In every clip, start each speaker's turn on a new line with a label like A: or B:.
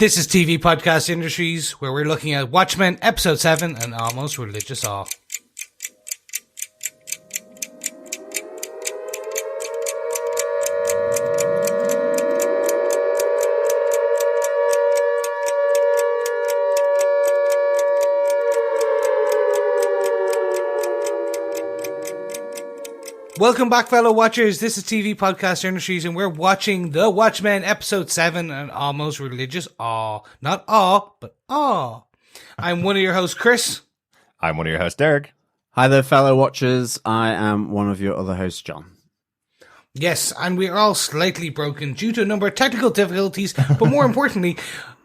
A: This is TV Podcast Industries, where we're looking at Watchmen, Episode 7, and Almost Religious Awe. Welcome back, fellow watchers. This is TV Podcast Industries, and we're watching The Watchmen, Episode 7, and Almost Religious Awe. Not awe, but awe. I'm one of your hosts, Chris.
B: I'm one of your hosts, Derek.
C: Hi there, fellow watchers. I am one of your other hosts, John.
A: Yes, and we're all slightly broken due to a number of technical difficulties, but more importantly,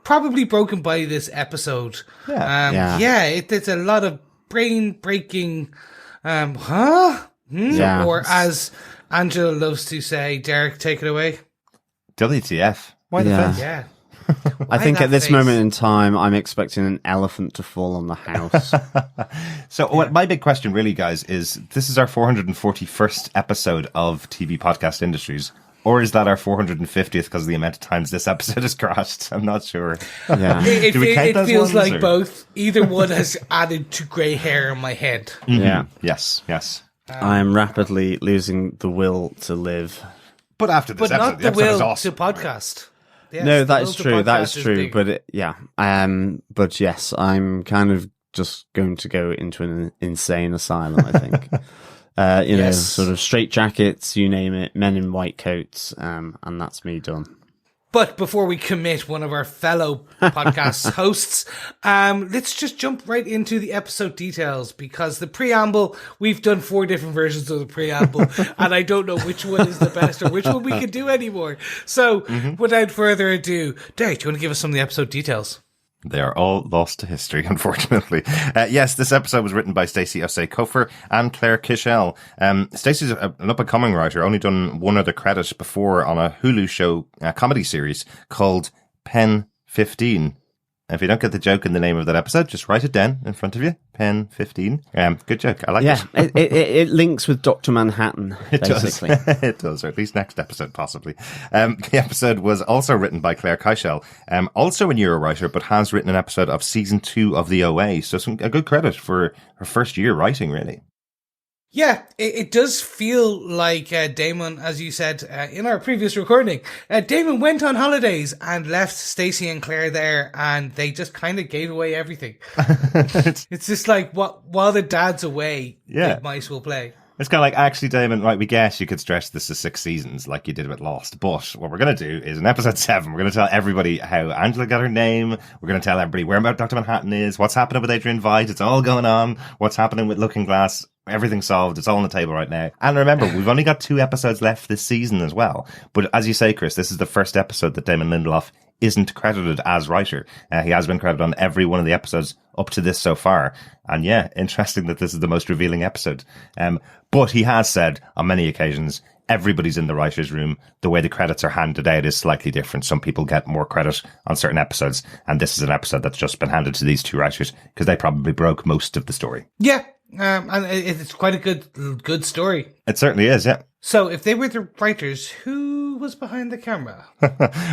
A: probably broken by this episode. It's a lot of brain-breaking,
C: Yeah.
A: Or as Angela loves to say, Derek, take it away.
B: WTF? Why the face?
A: Yeah.
C: I think at this moment in time, I'm expecting an elephant to fall on the house.
B: What my big question really, guys, is this is our 441st episode of TV Podcast Industries, or is that our 450th because of the amount of times this episode has crashed? I'm not sure.
C: Yeah.
A: It feels like
B: or?
A: both. Either one has added to grey hair on my head.
B: Mm-hmm.
C: Yeah.
B: Yes.
C: I am rapidly losing the will to live.
B: But after this
A: But
B: episode,
A: not
B: the
A: the
B: episode is
A: will
B: awesome.
A: to podcast. Yes,
C: No,
A: the
C: that
A: will
C: is
A: to
C: true. That
A: podcast
C: is true.
A: big.
C: But yes, I'm kind of just going to go into an insane asylum, I think. You know, sort of straight jackets, you name it, men in white coats, and that's me done.
A: But before we commit one of our fellow podcast hosts, let's just jump right into the episode details, because the preamble, we've done 4 different versions of the preamble, and I don't know which one is the best or which one we can do anymore. So, without further ado, Derek, do you want to give us some of the episode details?
B: They are all lost to history, unfortunately. Yes, this episode was written by Stacy, Osei-Kuffour, and Kiechel. Stacy's an up-and-coming writer, only done one other credit before on a Hulu show comedy series called Pen 15. If you don't get the joke in the name of that episode, just write it down in front of you. Pen 15. Good joke. I like it.
C: It links with Dr. Manhattan, basically.
B: It does, or at least next episode, possibly. The episode was also written by Kiechel, also a newer writer, but has written an episode of season 2 of the OA. So a good credit for her first year writing, really.
A: Yeah, it does feel like Damon, as you said in our previous recording, Damon went on holidays and left Stacy and Claire there, and they just kind of gave away everything. It's just like, while the dad's away, the mice will play.
B: It's kind of like, actually, Damon, right, we guess you could stretch this to 6 seasons like you did with Lost, but what we're going to do is in episode 7, we're going to tell everybody how Angela got her name, we're going to tell everybody where Dr. Manhattan is, what's happening with Adrian Veidt, it's all going on, what's happening with Looking Glass, everything's solved, it's all on the table right now. And remember, we've only got 2 episodes left this season as well, but as you say, Chris, this is the first episode that Damon Lindelof isn't credited as writer. He has been credited on every one of the episodes up to this so far. And yeah, interesting that this is the most revealing episode. But he has said on many occasions, everybody's in the writer's room. The way the credits are handed out is slightly different. Some people get more credit on certain episodes. And this is an episode that's just been handed to these 2 writers because they probably broke most of the story.
A: Yeah, and it's quite a good story.
B: It certainly is, yeah.
A: So if they were the writers, who was behind the camera?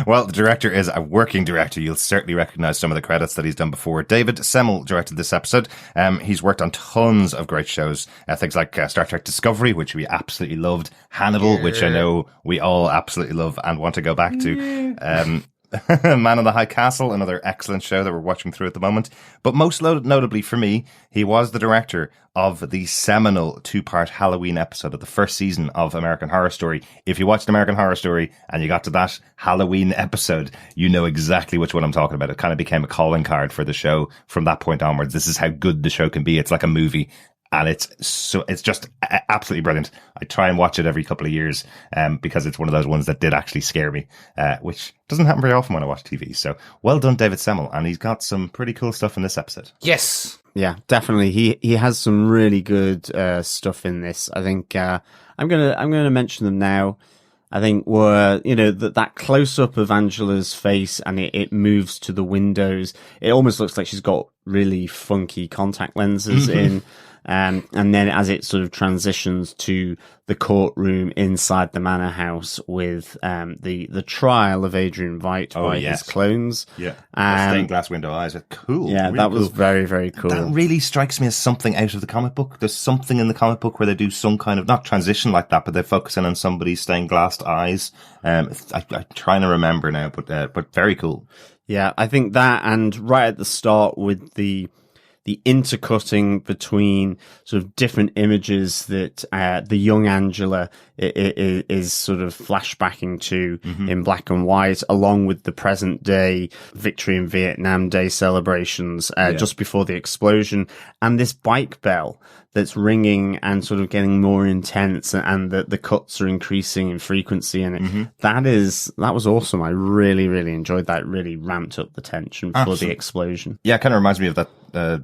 B: Well, the director is a working director. You'll certainly recognize some of the credits that he's done before. David Semel directed this episode. He's worked on tons of great shows. Things like Star Trek Discovery, which we absolutely loved. Hannibal, which I know we all absolutely love and want to go back to. Man in the High Castle, another excellent show that we're watching through at the moment. But most notably for me, he was the director of the seminal 2-part Halloween episode of the first season of American Horror Story. If you watched American Horror Story and you got to that Halloween episode, you know exactly which one I'm talking about. It kind of became a calling card for the show from that point onwards. This is how good the show can be. It's like a movie. And it's just absolutely brilliant. I try and watch it every couple of years, because it's one of those ones that did actually scare me, which doesn't happen very often when I watch TV. So well done, David Semel. And he's got some pretty cool stuff in this episode.
A: Yes.
C: Yeah, definitely. He has some really good stuff in this. I think I'm gonna mention them now. I think that close up of Angela's face and it moves to the windows. It almost looks like she's got really funky contact lenses in. And then as it sort of transitions to the courtroom inside the manor house with the trial of Adrian Veidt by his clones.
B: Yeah. The stained glass window eyes are cool.
C: Yeah,
B: really
C: that was
B: cool.
C: very, very cool.
B: That really strikes me as something out of the comic book. There's something in the comic book where they do some kind of, not transition like that, but they're focusing on somebody's stained glassed eyes. I'm trying to remember now, but very cool.
C: Yeah, I think that, and right at the start with the intercutting between sort of different images that the young Angela is sort of flashbacking to in black and white, along with the present day Victory in Vietnam Day celebrations just before the explosion, and this bike bell that's ringing and sort of getting more intense, and the cuts are increasing in frequency, and that was awesome. I really, really enjoyed that. It really ramped up the tension for the explosion.
B: Yeah, it kind of reminds me of that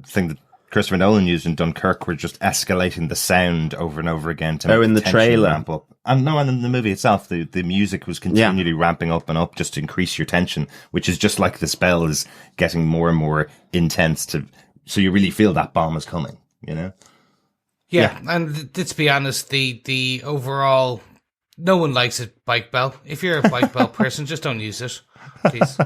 B: thing that Christopher Nolan used in Dunkirk, where just escalating the sound over and over again to make
C: in the trailer
B: ramp up. And in the movie itself, the music was continually ramping up and up just to increase your tension, which is just like the spell is getting more and more intense so you really feel that bomb is coming, you know?
A: Yeah, and let's be honest, the overall, no one likes a bike bell. If you're a bike bell person, just don't use it, please.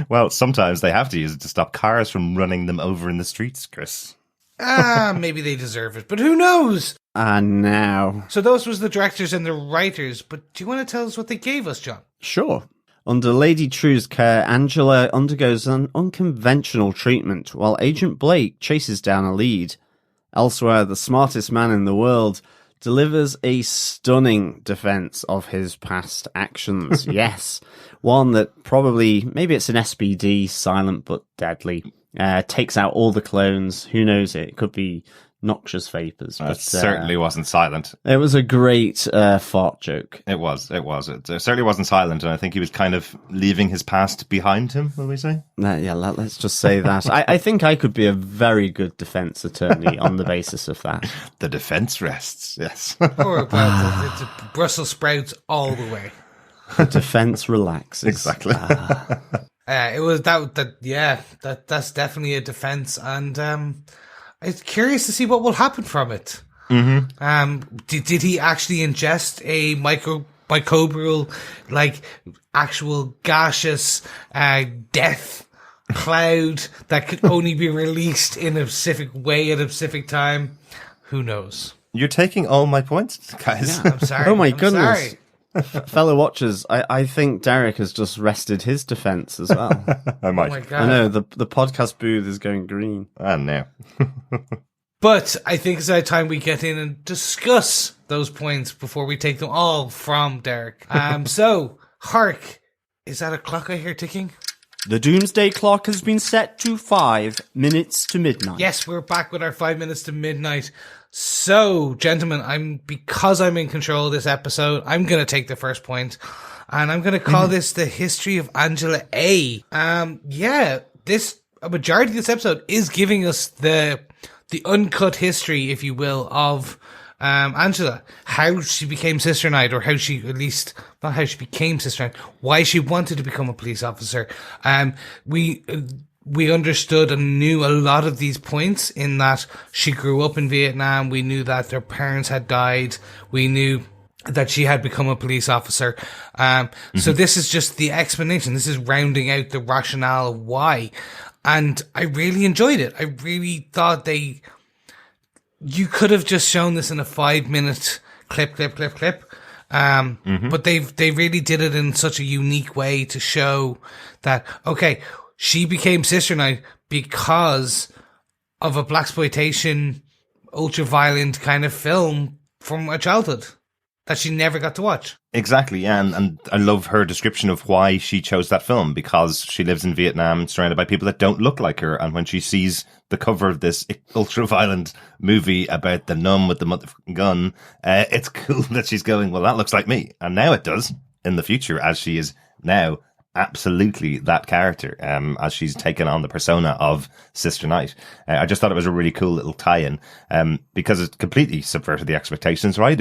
B: Well, sometimes they have to use it to stop cars from running them over in the streets, Chris.
A: Maybe they deserve it, but who knows?
C: Now.
A: So those was the directors and the writers, but do you want to tell us what they gave us, John?
C: Sure. Under Lady Trieu's care, Angela undergoes an unconventional treatment while Agent Blake chases down a lead. Elsewhere, the smartest man in the world delivers a stunning defense of his past actions. Yes, one that probably, maybe it's an SPD, silent but deadly. Takes out all the clones. Who knows it? It could be noxious vapors. But
B: It certainly wasn't silent.
C: It was a great fart joke.
B: It was. It certainly wasn't silent, and I think he was kind of leaving his past behind him, will we say?
C: Let's just say that. I think I could be a very good defense attorney on the basis of that.
B: The defense rests, yes.
A: Or it's Brussels sprouts all the way.
C: The defense relaxes.
B: Exactly.
A: It was that's definitely a defense, and I'm curious to see what will happen from it. Did he actually ingest a microbial, like actual gaseous death cloud that could only be released in a specific way at a specific time? Who knows?
B: You're taking all my points, guys.
A: Yeah, I'm sorry.
C: Oh my
A: I'm
C: goodness.
A: sorry.
C: Fellow watchers, I think Derek has just rested his defense as well.
B: I might.
A: Oh my God.
C: I know, the podcast booth is going green.
B: And now.
A: But I think it's that time we get in and discuss those points before we take them all from Derek. So, hark, is that a clock I hear ticking?
C: The doomsday clock has been set to 5 minutes to midnight.
A: Yes, we're back with our 5 minutes to midnight. So, gentlemen, because I'm in control of this episode, I'm going to take the first point, and I'm going to call this the history of Angela A. A majority of this episode is giving us the uncut history, if you will, of Angela, how she became Sister Night, or how she, at least, not how she became Sister Night, why she wanted to become a police officer. We understood and knew a lot of these points in that she grew up in Vietnam. We knew that their parents had died. We knew that she had become a police officer. So this is just the explanation. This is rounding out the rationale of why. And I really enjoyed it. I really thought you could have just shown this in a 5 minute clip. But they really did it in such a unique way to show that, okay, she became Sister Night because of a blaxploitation, ultra-violent kind of film from her childhood that she never got to watch.
B: Exactly, yeah, and I love her description of why she chose that film, because she lives in Vietnam surrounded by people that don't look like her, and when she sees the cover of this ultra-violent movie about the nun with the motherfucking gun, it's cool that she's going, well, that looks like me. And now it does, in the future, as she is now absolutely that character, as she's taken on the persona of Sister Night. I just thought it was a really cool little tie-in, because it completely subverted the expectations, right?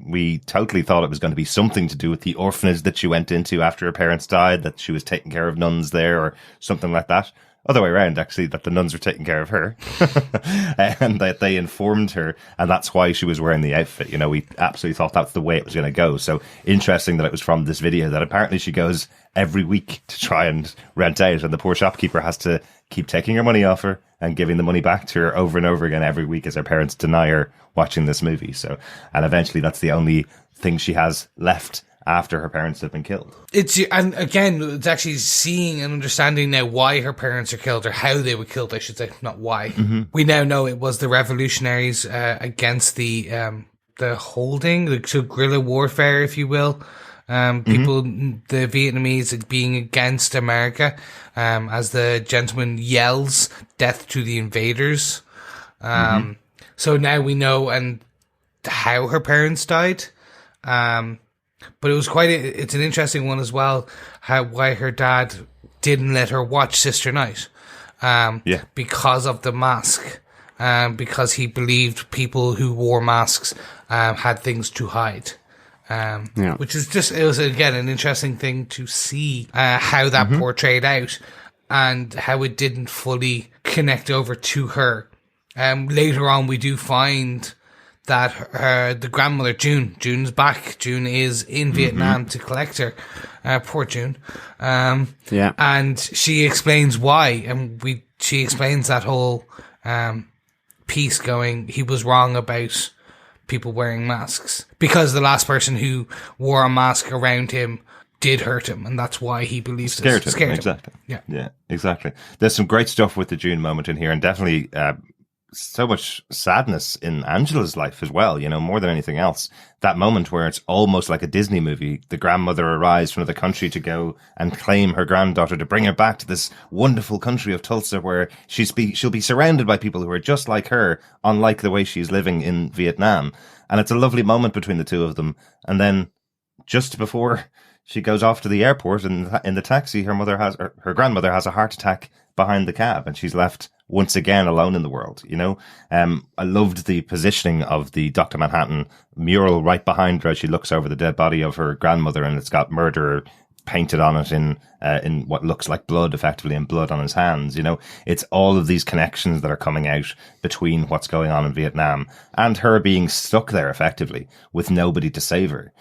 B: We totally thought it was going to be something to do with the orphanage that she went into after her parents died, that she was taking care of nuns there or something like that. other way around, actually, that the nuns were taking care of her and that they informed her, and that's why she was wearing the outfit. You know, we absolutely thought that's the way it was going to go. So interesting that it was from this video that apparently she goes every week to try and rent out, and the poor shopkeeper has to keep taking her money off her and giving the money back to her over and over again every week as her parents deny her watching this movie. So, and eventually that's the only thing she has left after her parents have been killed.
A: And again, it's actually seeing and understanding now why her parents are killed, or how they were killed, I should say, not why. We now know it was the revolutionaries against the holding, the guerrilla warfare, if you will. People, the Vietnamese being against America, as the gentleman yells, "Death to the invaders." So now we know and how her parents died. But it was it's an interesting one as well, why her dad didn't let her watch Sister Night. Because of the mask. Because he believed people who wore masks, had things to hide. Which is it was again an interesting thing to see, how that portrayed out and how it didn't fully connect over to her. Later on we do find that the grandmother, June's back. June is in Vietnam to collect her. Poor June. And she explains why, and she explains that whole piece going, he was wrong about people wearing masks, because the last person who wore a mask around him did hurt him, and that's why he believes
B: scared
A: him.
B: Exactly. Yeah, exactly. There's some great stuff with the June moment in here, and definitely so much sadness in Angela's life as well, you know, more than anything else. That moment where it's almost like a Disney movie. The grandmother arrives from the country to go and claim her granddaughter, to bring her back to this wonderful country of Tulsa, where she'll be surrounded by people who are just like her, unlike the way she's living in Vietnam. And it's a lovely moment between the two of them. And then just before she goes off to the airport in the taxi, her grandmother has a heart attack behind the cab, and she's left once again alone in the world. You know, I loved the positioning of the Dr. Manhattan mural right behind her as she looks over the dead body of her grandmother, and it's got murder painted on it in what looks like blood, effectively, and blood on his hands. You know, it's all of these connections that are coming out between what's going on in Vietnam and her being stuck there effectively with nobody to save her,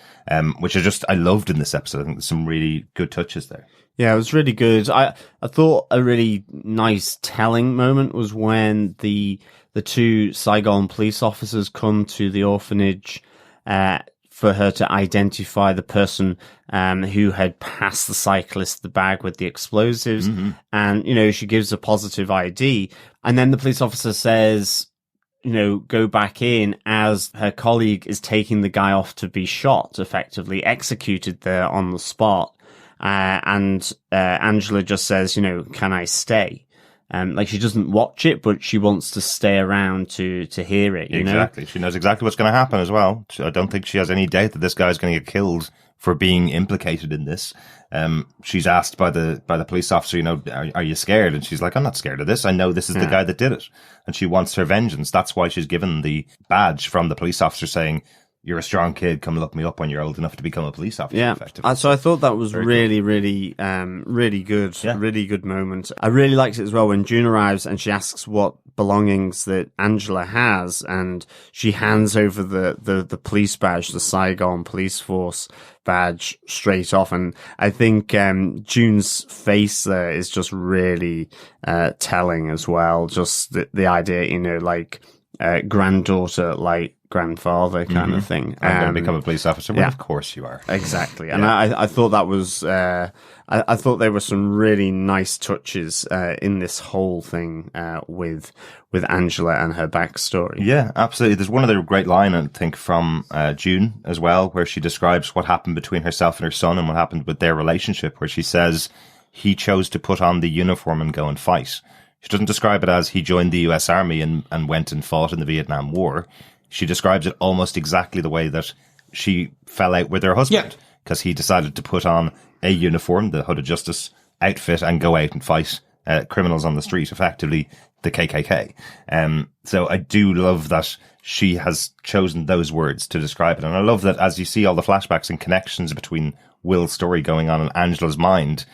B: which I loved in this episode. I think there's some really good touches there.
C: Yeah, it was really good. I thought a really nice telling moment was when the two Saigon police officers come to the orphanage for her to identify the person who had passed the cyclist the bag with the explosives. And, you know, she gives a positive ID. And then the police officer says, you know, go back in, as her colleague is taking the guy off to be shot, effectively executed there on the spot. And Angela just says, you know, can I stay? Like, she doesn't watch it, but she wants to stay around to hear it, you know?
B: Exactly. She knows exactly what's going to happen as well. I don't think she has any doubt that this guy's going to get killed for being implicated in this. She's asked by the police officer, you know, are you scared? And she's like, I'm not scared of this. I know this is the guy that did it. And she wants her vengeance. That's why she's given the badge from the police officer saying, you're a strong kid, come look me up when you're old enough to become a police officer, effectively.
C: So I thought that was really good.
B: Yeah.
C: Really good moment. I really liked it as well when June arrives and she asks what belongings that Angela has, and she hands over the police badge, the Saigon Police Force badge, straight off. And I think June's face there is just really telling as well. Just the idea, you know, like granddaughter, like grandfather kind of thing.
B: I'm going to become a police officer. Well, of course you are.
C: Exactly. And I thought that was, I thought there were some really nice touches in this whole thing with Angela and her backstory.
B: Yeah, absolutely. There's one other great line, I think, from June as well, where she describes what happened between herself and her son and what happened with their relationship, where she says he chose to put on the uniform and go and fight. She doesn't describe it as he joined the US Army and went and fought in the Vietnam War. She describes it almost exactly the way that she fell out with her husband, because he decided to put on a uniform, the Hood of Justice outfit, and go out and fight criminals on the street, effectively the KKK. So I do love that she has chosen those words to describe it. And I love that as you see all the flashbacks and connections between Will's story going on in Angela's mind,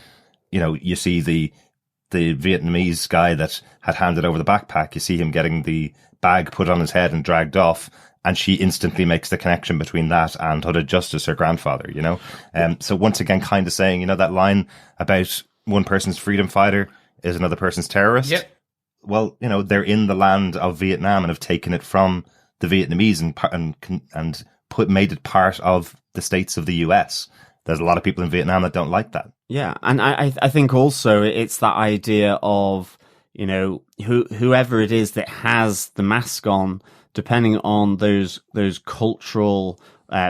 B: you know, you see the the Vietnamese guy that had handed over the backpack. You see him getting the bag put on his head and dragged off. And she instantly makes the connection between that and Hooded Justice, her grandfather, you know? So once again, kind of saying, you know, that line about one person's freedom fighter is another person's terrorist.
A: Yep.
B: Well, you know, they're in the land of Vietnam and have taken it from the Vietnamese and made it part of the states of the US. There's a lot of people in Vietnam that don't like that.
C: Yeah. And I think also it's that idea of, you know, whoever it is that has the mask on, depending on those cultural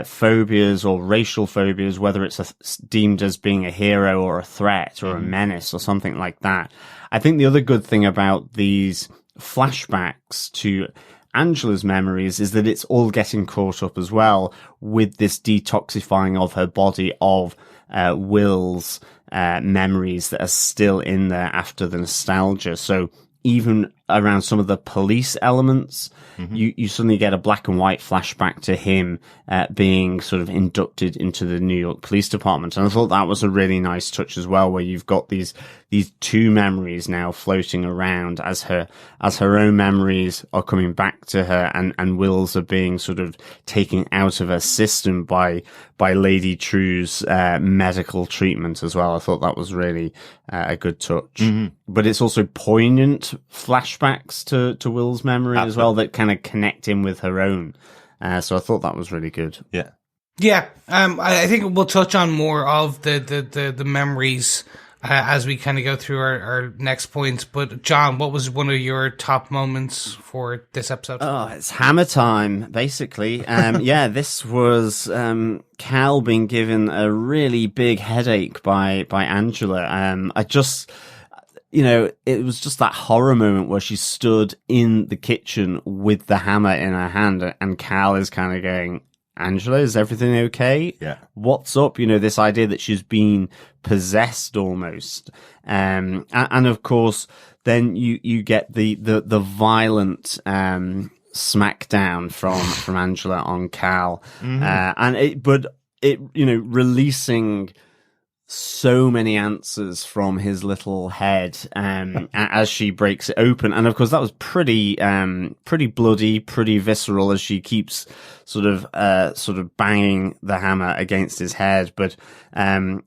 C: phobias or racial phobias, whether it's deemed as being a hero or a threat or a menace or something like that. I think the other good thing about these flashbacks to Angela's memories is that it's all getting caught up as well with this detoxifying of her body of Will's memories that are still in there after the nostalgia. So even around some of the police elements, you suddenly get a black and white flashback to him being sort of inducted into the New York Police Department. And I thought that was a really nice touch as well, where you've got these two memories now floating around as her own memories are coming back to her, and Will's are being sort of taken out of her system by Lady Trieu's medical treatment as well. I thought that was really a good touch. But it's also poignant flashbacks to Will's memory as well that kind of connect in with her own. So I thought that was really good.
B: Yeah.
A: Yeah. I think we'll touch on more of the memories as we kind of go through our next points. But John, what was one of your top moments for this episode?
C: Oh, it's hammer time, basically. Yeah, this was Cal being given a really big headache by Angela. You know, it was just that horror moment where she stood in the kitchen with the hammer in her hand, and Cal is kind of going, Angela, is everything okay?
B: Yeah.
C: What's up? You know, this idea that she's been possessed almost. And of course, then you get the violent, smackdown from Angela on Cal. But you know, releasing so many answers from his little head as she breaks it open. And of course that was pretty bloody, pretty visceral as she keeps sort of banging the hammer against his head. But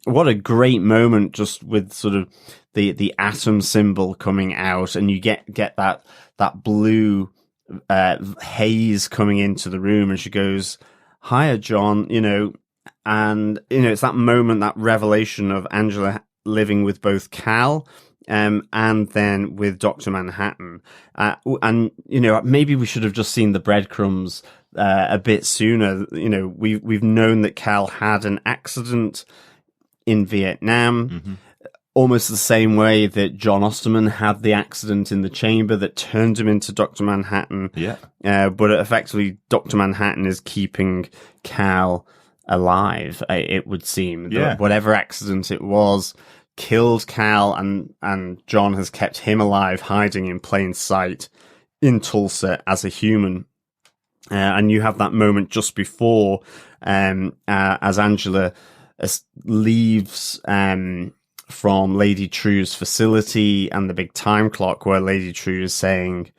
C: what a great moment, just with sort of the atom symbol coming out, and you get that blue haze coming into the room, and she goes, "Hiya, John," you know. And, you know, it's that moment, that revelation of Angela living with both Cal and then with Dr. Manhattan. And, you know, maybe we should have just seen the breadcrumbs a bit sooner. You know, we've known that Cal had an accident in Vietnam, almost the same way that John Osterman had the accident in the chamber that turned him into Dr. Manhattan.
B: Yeah.
C: But effectively, Dr. Manhattan is keeping Cal alive, it would seem.
B: Yeah.
C: Whatever accident it was killed Cal, and John has kept him alive, hiding in plain sight in Tulsa as a human. And you have that moment just before, as Angela leaves from Lady Trieu's facility and the big time clock, where Lady Trieu is saying,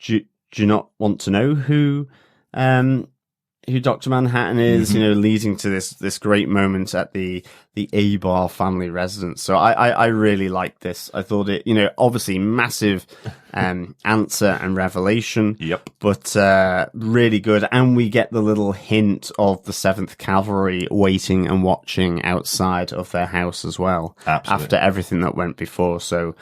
C: do you not want to know who Dr. Manhattan is, you know, leading to this great moment at the Abar family residence. So I really liked this. I thought it, you know, obviously massive answer and revelation.
B: Yep.
C: But really good. And we get the little hint of the 7th Cavalry waiting and watching outside of their house as well.
B: Absolutely.
C: After everything that went before. So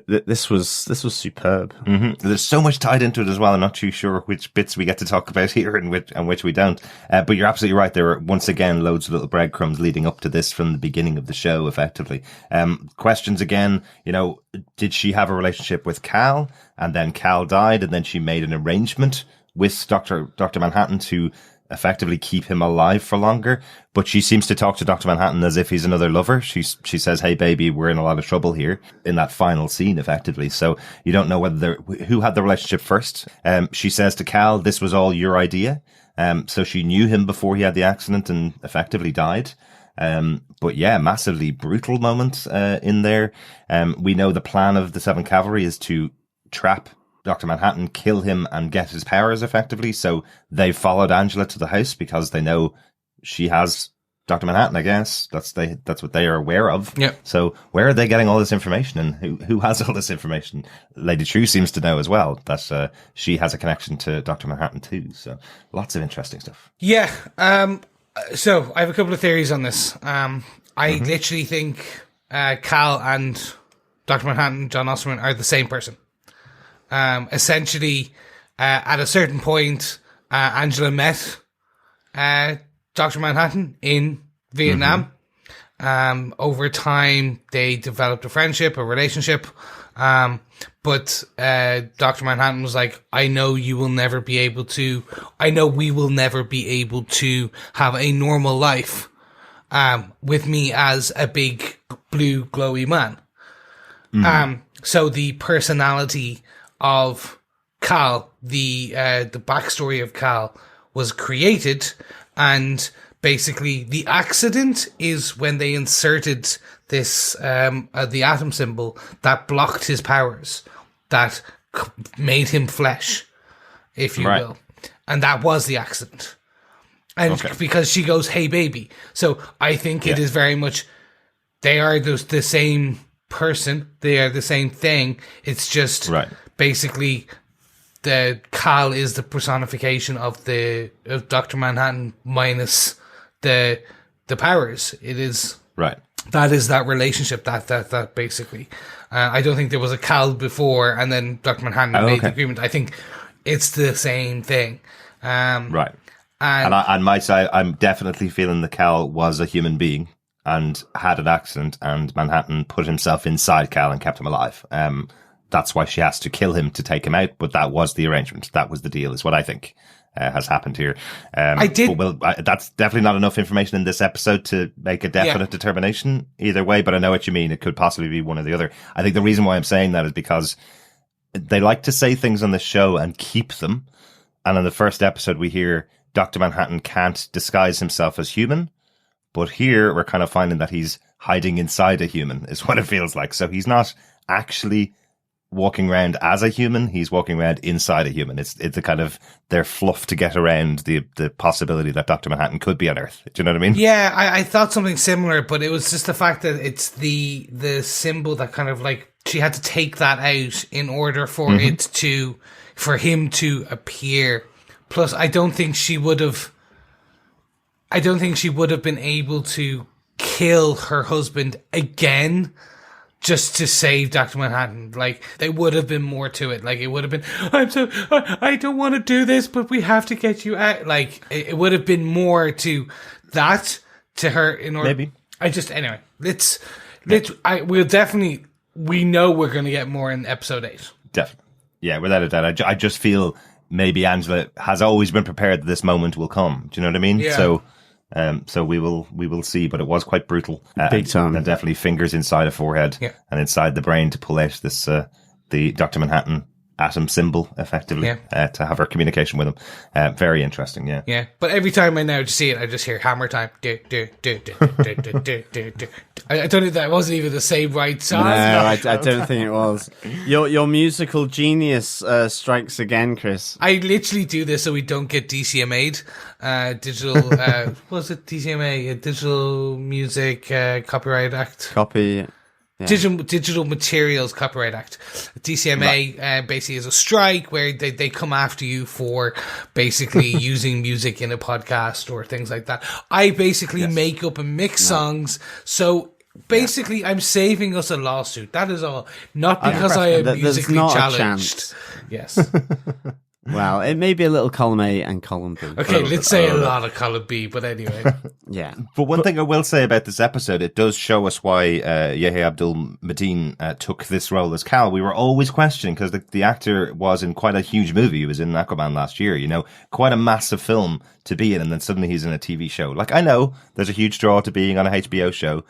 C: this was superb.
B: There's so much tied into it as well. I'm not too sure which bits we get to talk about here and which we don't. But you're absolutely right. There were, once again, loads of little breadcrumbs leading up to this from the beginning of the show, effectively. Questions again, you know, did she have a relationship with Cal, and then Cal died, and then she made an arrangement with Dr. Manhattan to effectively keep him alive for longer? But she seems to talk to Dr. Manhattan as if he's another lover. She says, "Hey baby, we're in a lot of trouble here," in that final scene, effectively. So you don't know who had the relationship first. She says to Cal, "This was all your idea." So she knew him before he had the accident and effectively died. But yeah, massively brutal moment in there. We know the plan of the Seventh Cavalry is to trap Dr. Manhattan, kill him, and get his powers effectively. So they followed Angela to the house because they know she has Dr. Manhattan, I guess. That's what they are aware of.
A: Yeah.
B: So where are they getting all this information, and who has all this information? Lady Trieu seems to know as well that she has a connection to Dr. Manhattan too. So lots of interesting stuff.
A: Yeah. So I have a couple of theories on this. I literally think Cal and Dr. Manhattan, John Osterman, are the same person. Essentially, at a certain point, Angela met Dr. Manhattan in Vietnam. Over time, they developed a friendship, a relationship. But Dr. Manhattan was like, I know we will never be able to have a normal life with me as a big blue glowy man. So the personality of Cal, the backstory of Cal was created, and basically the accident is when they inserted this the atom symbol that blocked his powers, that made him flesh, if you will. And that was the accident. And because she goes, hey baby. So I think it is very much, they are the same person, they are the same thing. It's just basically the Cal is the personification of Dr. Manhattan minus the powers. It is that is that relationship that basically. I don't think there was a Cal before and then Dr. Manhattan made the agreement. I think it's the same thing. And on my side, I'm definitely feeling the Cal was a human being and had an accident, and Manhattan put himself inside Cal and kept him alive. That's why she has to kill him to take him out, but that was the arrangement. That was the deal, is what I think has happened here. That's definitely not enough information in this episode to make a definite determination either way, but I know what you mean. It could possibly be one or the other. I think the reason why I'm saying that is because they like to say things on the show and keep them. And in the first episode, we hear Dr. Manhattan can't disguise himself as human. But here we're kind of finding that he's hiding inside a human is what it feels like. So he's not actually walking around as a human. He's walking around inside a human. It's a kind of their fluff to get around the possibility that Dr. Manhattan could be on Earth. Do you know what I mean? Yeah, I thought something similar, but it was just the fact that it's the symbol that kind of like she had to take that out in order for for him to appear. Plus, I don't think she would have been able to kill her husband again just to save Dr. Manhattan. Like, there would have been more to it. Like, it would have been, I don't want to do this, but we have to get you out. Like, it would have been more to that, to her in order. Maybe. Anyway, we know we're going to get more in episode 8. Definitely. Yeah, without a doubt. I just feel maybe Angela has always been prepared that this moment will come. Do you know what I mean? Yeah. So we will see, but it was quite brutal. Big time. And definitely fingers inside a forehead and inside the brain to pull out this, the Dr. Manhattan atom symbol, effectively, to have her communication with him. Very interesting, yeah. Yeah, but every time I now see it, I just hear hammer time. I don't think that wasn't even the same right song. No, I don't think it was. Your musical genius strikes again, Chris. I literally do this so we don't get DCMA'd. Digital, what was it? DCMA, Digital Music Copyright Act. Yeah. Digital Materials Copyright Act. DCMA basically is a strike where they come after you for basically using music in a podcast or things like that. I basically make up and mix songs, so basically I'm saving us a lawsuit. That is all. Not because I am musically challenged. Yes. Well, it may be a little column A and column B. Okay, let's say a lot of column B, but anyway. Yeah. But one thing I will say about this episode, it does show us why Yahya Abdul-Mateen took this role as Cal. We were always questioning, because the actor was in quite a huge movie. He was in Aquaman last year, quite a massive film to be in, and then suddenly he's in a TV show. Like, I know there's a huge draw to being on a HBO show,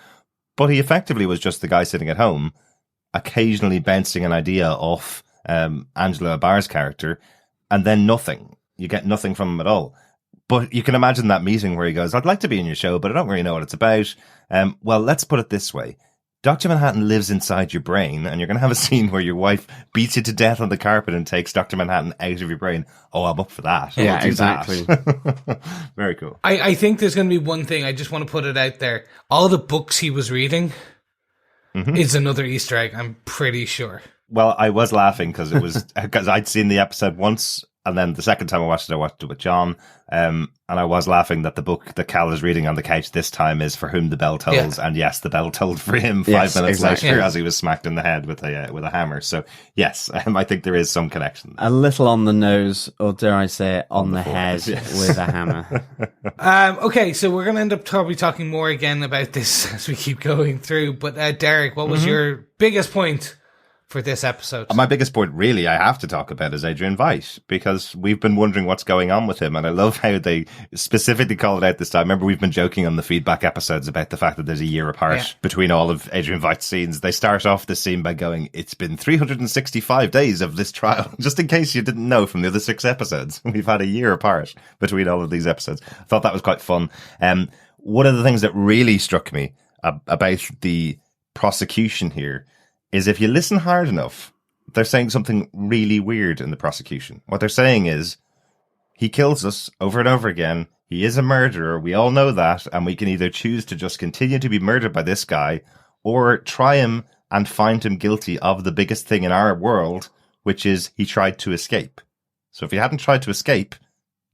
A: but he effectively was just the guy sitting at home, occasionally bouncing an idea off Angela Abar's character, and then nothing. You get nothing from him at all.
B: But you can imagine that meeting where he goes, I'd like to be in your show, but I don't really know what it's about. Well, let's put it this way. Dr. Manhattan lives inside your brain, and you're going to have a scene where your wife beats you to death on the carpet and takes Dr. Manhattan out of your brain. Oh, I'm up for that.
C: Yeah, exactly.
B: Very cool.
A: I think there's going to be one thing. I just want to put it out there. All the books he was reading is another Easter egg, I'm pretty sure.
B: Well, I was laughing because I'd seen the episode once, and then the second time I watched it with John. And I was laughing that the book that Cal is reading on the couch this time is For Whom the Bell Tolls. Yeah. And yes, the bell tolled for him 5 minutes later as he was smacked in the head with a hammer. So yes, I think there is some connection.
C: A little on the nose, or dare I say, on the head with a hammer.
A: Okay, so we're going to end up probably talking more again about this as we keep going through. But Derek, what was your biggest point for this episode?
B: My biggest point, really, I have to talk about is Adrian Veidt, because we've been wondering what's going on with him, and I love how they specifically call it out this time. Remember, we've been joking on the feedback episodes about the fact that there's a year apart between all of Adrian Veidt's scenes. They start off the scene by going, it's been 365 days of this trial, just in case you didn't know from the other 6 episodes. We've had a year apart between all of these episodes. I thought that was quite fun. One of the things that really struck me about the prosecution here is if you listen hard enough, they're saying something really weird in the prosecution. What they're saying is, he kills us over and over again. He is a murderer. We all know that. And we can either choose to just continue to be murdered by this guy or try him and find him guilty of the biggest thing in our world, which is he tried to escape. So if he hadn't tried to escape,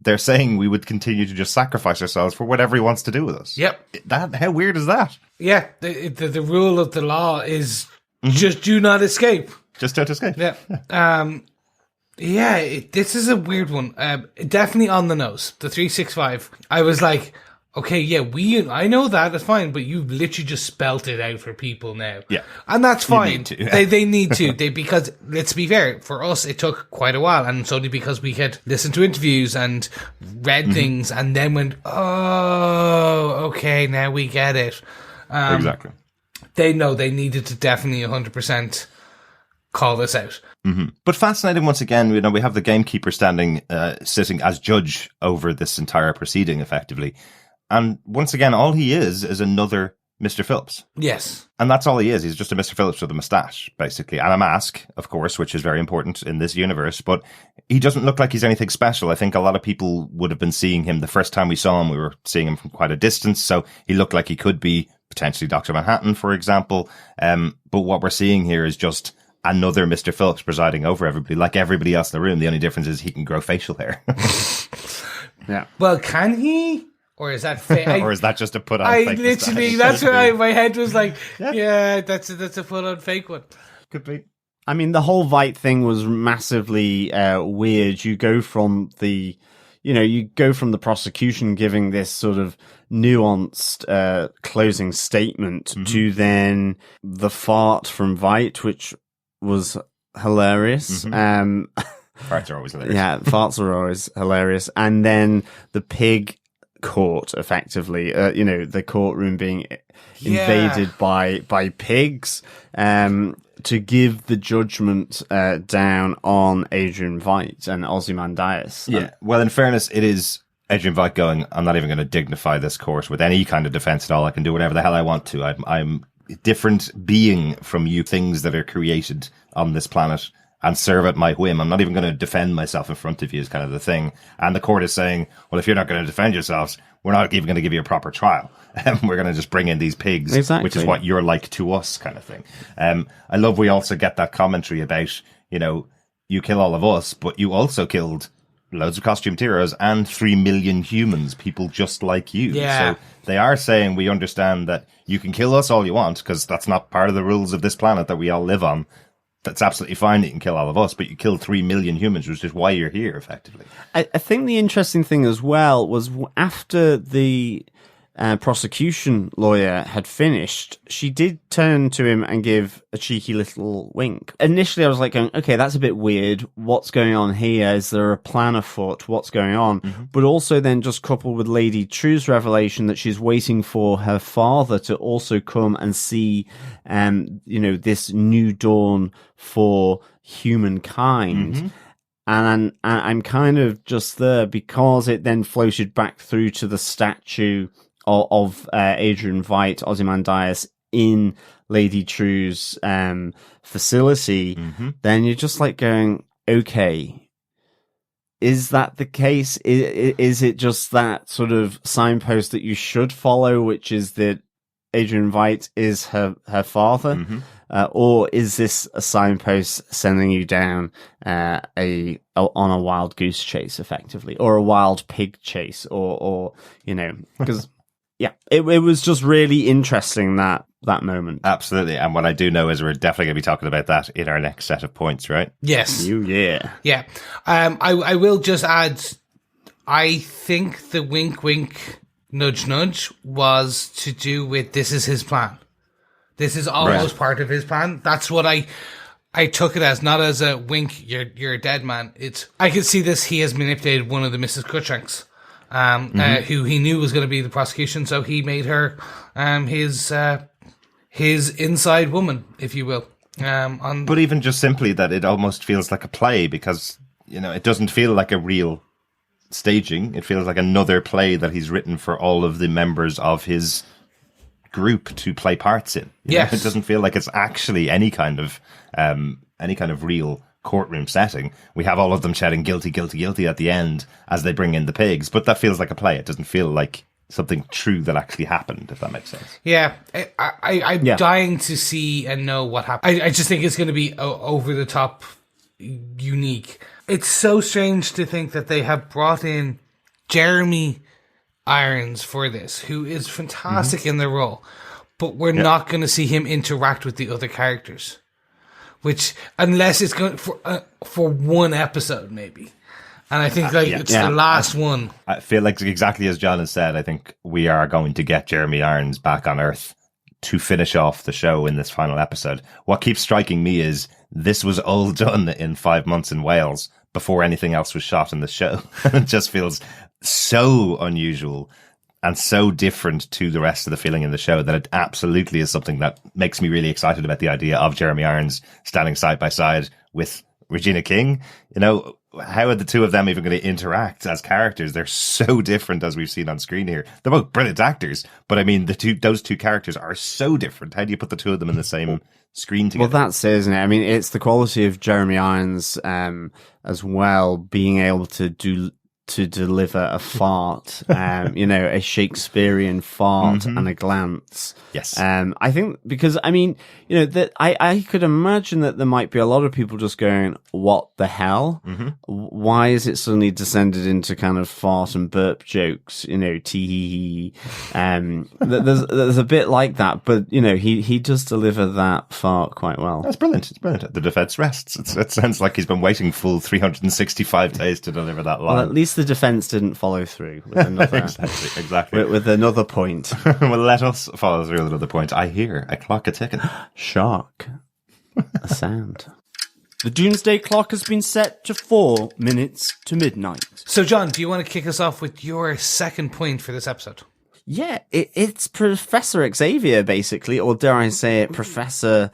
B: they're saying we would continue to just sacrifice ourselves for whatever he wants to do with us.
A: Yep.
B: How weird is that?
A: Yeah. The rule of the law is just do not escape.
B: Just don't escape.
A: Yeah. This is a weird one. Definitely on the nose. The 365. I was like, okay, I know that, it's fine, but you literally just spelt it out for people now.
B: Yeah.
A: And that's fine.
B: Need to.
A: They need to. Because, let's be fair, for us, it took quite a while, and it's only because we had listened to interviews and read things, and then went, oh, okay, now we get it.
B: Exactly.
A: They know they needed to definitely 100% call this out.
B: Mm-hmm. But fascinating once again, we have the gamekeeper sitting as judge over this entire proceeding, effectively. And once again, all he is another Mr. Phillips.
A: Yes.
B: And that's all he is. He's just a Mr. Phillips with a moustache, basically. And a mask, of course, which is very important in this universe. But he doesn't look like he's anything special. I think a lot of people would have been seeing him the first time we saw him. We were seeing him from quite a distance. So he looked like he could be potentially Dr. Manhattan, for example. But what we're seeing here is just another Mr. Phillips presiding over everybody, like everybody else in the room. The only difference is he can grow facial hair.
C: Yeah.
A: Well, can he? Or is that fake?
B: Or is that just a put on fake
A: literally, that's why my head was like, that's a put on fake one.
B: Could be.
C: I mean, the whole Veidt thing was massively weird. You go from the prosecution giving this sort of nuanced closing statement to then the fart from Veidt, which was hilarious.
B: Farts are always hilarious.
C: Yeah, farts are always hilarious. And then the pig court, effectively, the courtroom being invaded by pigs, to give the judgment down on Adrian Veidt and Ozymandias.
B: Yeah. Well, in fairness, it is Adrian Veidt going, I'm not even going to dignify this court with any kind of defense at all. I can do whatever the hell I want to. I'm a different being from you things that are created on this planet and serve at my whim. I'm not even going to defend myself in front of you is kind of the thing. And the court is saying, well, if you're not going to defend yourselves, we're not even going to give you a proper trial. We're going to just bring in these pigs, which is what you're like to us kind of thing. I love we also get that commentary about, you kill all of us, but you also killed loads of costumed heroes and 3 million humans, people just like you.
A: Yeah.
B: So they are saying we understand that you can kill us all you want because that's not part of the rules of this planet that we all live on. That's absolutely fine that you can kill all of us, but you killed 3 million humans, which is why you're here, effectively.
C: I think the interesting thing as well was after the prosecution lawyer had finished, she did turn to him and give a cheeky little wink. Initially, I was like going, okay, that's a bit weird. What's going on here? Is there a plan afoot? What's going on? But also then just coupled with Lady Trieu's revelation that she's waiting for her father to also come and see, this new dawn for humankind. And I'm kind of just there because it then floated back through to the statue of Adrian Veidt, Ozymandias, in Lady Trieu's facility. Then you're just like going, okay, is that the case? Is it just that sort of signpost that you should follow, which is that Adrian Veidt is her father? Or is this a signpost sending you down on a wild goose chase, effectively, or a wild pig chase, or because it was just really interesting that moment.
B: Absolutely, and what I do know is we're definitely going to be talking about that in our next set of points, right?
A: Yes.
C: Yeah.
A: I will just add, I think the wink, wink, nudge, nudge was to do with this is his plan. This is almost part of his plan. That's what I took it as, not as a wink, you're a dead man. I could see this, he has manipulated one of the Mrs. Cruikshanks, who he knew was going to be the prosecution, so he made her his inside woman, if you will. But
B: even just simply that it almost feels like a play, because, it doesn't feel like a real staging. It feels like another play that he's written for all of the members of his group to play parts in.
A: Yes.
B: It doesn't feel like it's actually any kind of real courtroom setting. We have all of them shouting guilty, guilty, guilty at the end as they bring in the pigs, but that feels like a play. It doesn't feel like something true that actually happened, if that makes sense.
A: Yeah, I'm dying to see and know what happened. I just think it's going to be over the top unique. It's so strange to think that they have brought in Jeremy Irons for this, who is fantastic in the role, but we're not going to see him interact with the other characters, which, unless it's going for one episode maybe, and I think it's the last one. I
B: feel like exactly as John has said, I think we are going to get Jeremy Irons back on Earth to finish off the show in this final episode. What keeps striking me is this was all done in 5 months in Wales before anything else was shot in the show. It just feels so unusual and so different to the rest of the feeling in the show that it absolutely is something that makes me really excited about the idea of Jeremy Irons standing side by side with Regina King. How are the two of them even going to interact as characters? They're so different, as we've seen on screen here. They're both brilliant actors, but I mean, those two characters are so different. How do you put the two of them in the same screen together?
C: Well, that's it, isn't it? I mean, it's the quality of Jeremy Irons as well, being able to deliver a fart, a Shakespearean fart and a glance.
B: Yes.
C: I think because, I mean, that I could imagine that there might be a lot of people just going, what the hell? Why is it suddenly descended into kind of fart and burp jokes, tee. There's a bit like that, but, he does deliver that fart quite well.
B: That's brilliant. It's brilliant. The defense rests. It sounds like he's been waiting full 365 days to deliver that line.
C: Well, at least the defense didn't follow through with another
B: exactly
C: with another point.
B: Well, let us follow through with another point. I hear a clock a-ticking.
C: Shark. A sound. The doomsday clock has been set to 4 minutes to midnight.
A: So, John, do you want to kick us off with your second point for this episode?
C: Yeah, it's Professor Xavier, basically, or dare I say it, Professor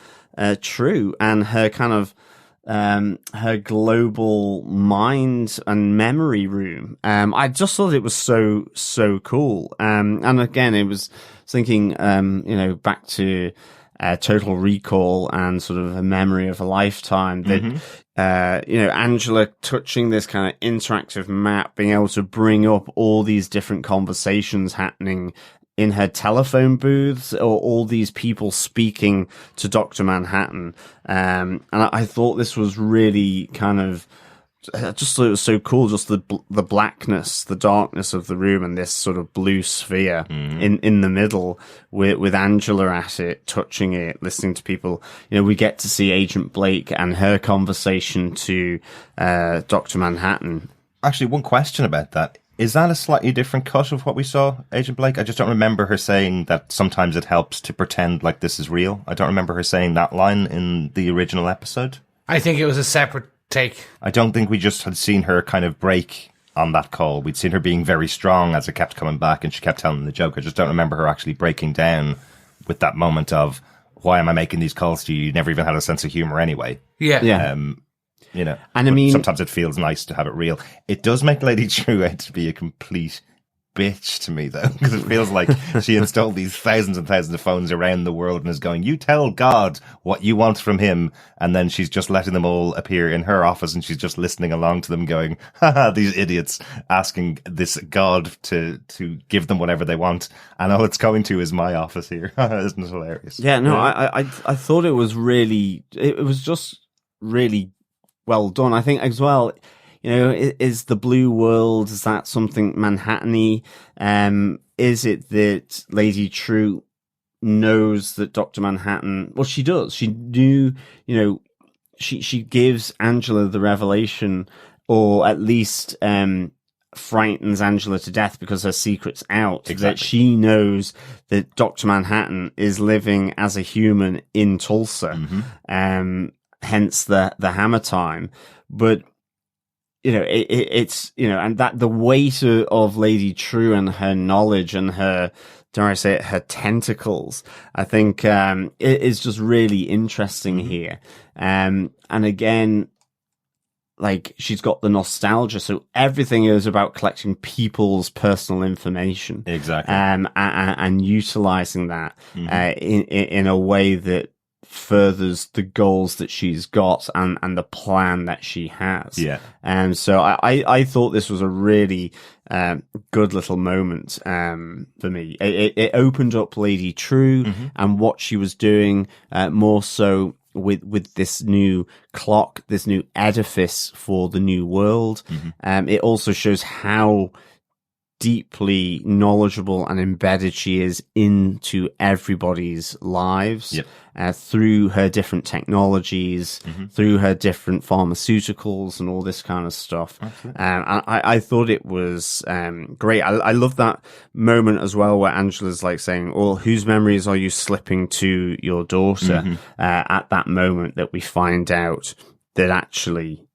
C: Trieu, and her kind of her global mind and memory room. I just thought it was so cool. And again, it was thinking, back to Total Recall and sort of a memory of a lifetime that, Angela touching this kind of interactive map, being able to bring up all these different conversations happening in her telephone booths, or all these people speaking to Dr. Manhattan. And I thought this was really kind of, I just thought it was so cool, just the blackness, the darkness of the room, and this sort of blue sphere in the middle with Angela at it, touching it, listening to people. We get to see Agent Blake and her conversation to Dr. Manhattan.
B: Actually, one question about that. Is that a slightly different cut of what we saw, Agent Blake? I just don't remember her saying that sometimes it helps to pretend like this is real. I don't remember her saying that line in the original episode.
A: I think it was a separate take.
B: I don't think we just had seen her kind of break on that call. We'd seen her being very strong as it kept coming back and she kept telling the joke. I just don't remember her actually breaking down with that moment of, why am I making these calls to you? You never even had a sense of humor anyway.
A: Yeah.
B: you know.
C: And I mean,
B: sometimes it feels nice to have it real. It does make Lady Trieu out to be a complete bitch to me, though, because it feels like she installed these thousands and thousands of phones around the world and is going, you tell God what you want from him, and then she's just letting them all appear in her office, and she's just listening along to them going, haha, these idiots asking this God to give them whatever they want, and all it's going to is my office here. Isn't it hilarious?
C: Yeah, no, I thought it was really, it was just really well done. I think as well, you know, is the blue world, is that something Manhattan-y? Is it that Lady Trieu knows that Dr. Manhattan, well, she does. She knew, you know, she gives Angela the revelation, or at least, frightens Angela to death because her secret's out.
B: Exactly.
C: That she knows that Dr. Manhattan is living as a human in Tulsa.
B: Mm-hmm.
C: Hence the hammer time. But, you know, it's, you know, and that the weight of Lady Trieu and her knowledge and her, dare I say it, her tentacles, I think, it is just really interesting here. And again, like, she's got the nostalgia, so everything is about collecting people's personal information.
B: Exactly.
C: And utilizing that, in a way that furthers the goals that she's got and the plan that she has.
B: Yeah.
C: And so I thought this was a really good little moment for me. It opened up Lady Trieu and what she was doing, more so with this new clock, this new edifice for the new world. It also shows how deeply knowledgeable and embedded she is into everybody's lives. Through her different technologies, through her different pharmaceuticals and all this kind of stuff. I thought it was great. I love that moment as well where Angela's like saying, well, whose memories are you slipping to your daughter? At that moment that we find out that actually,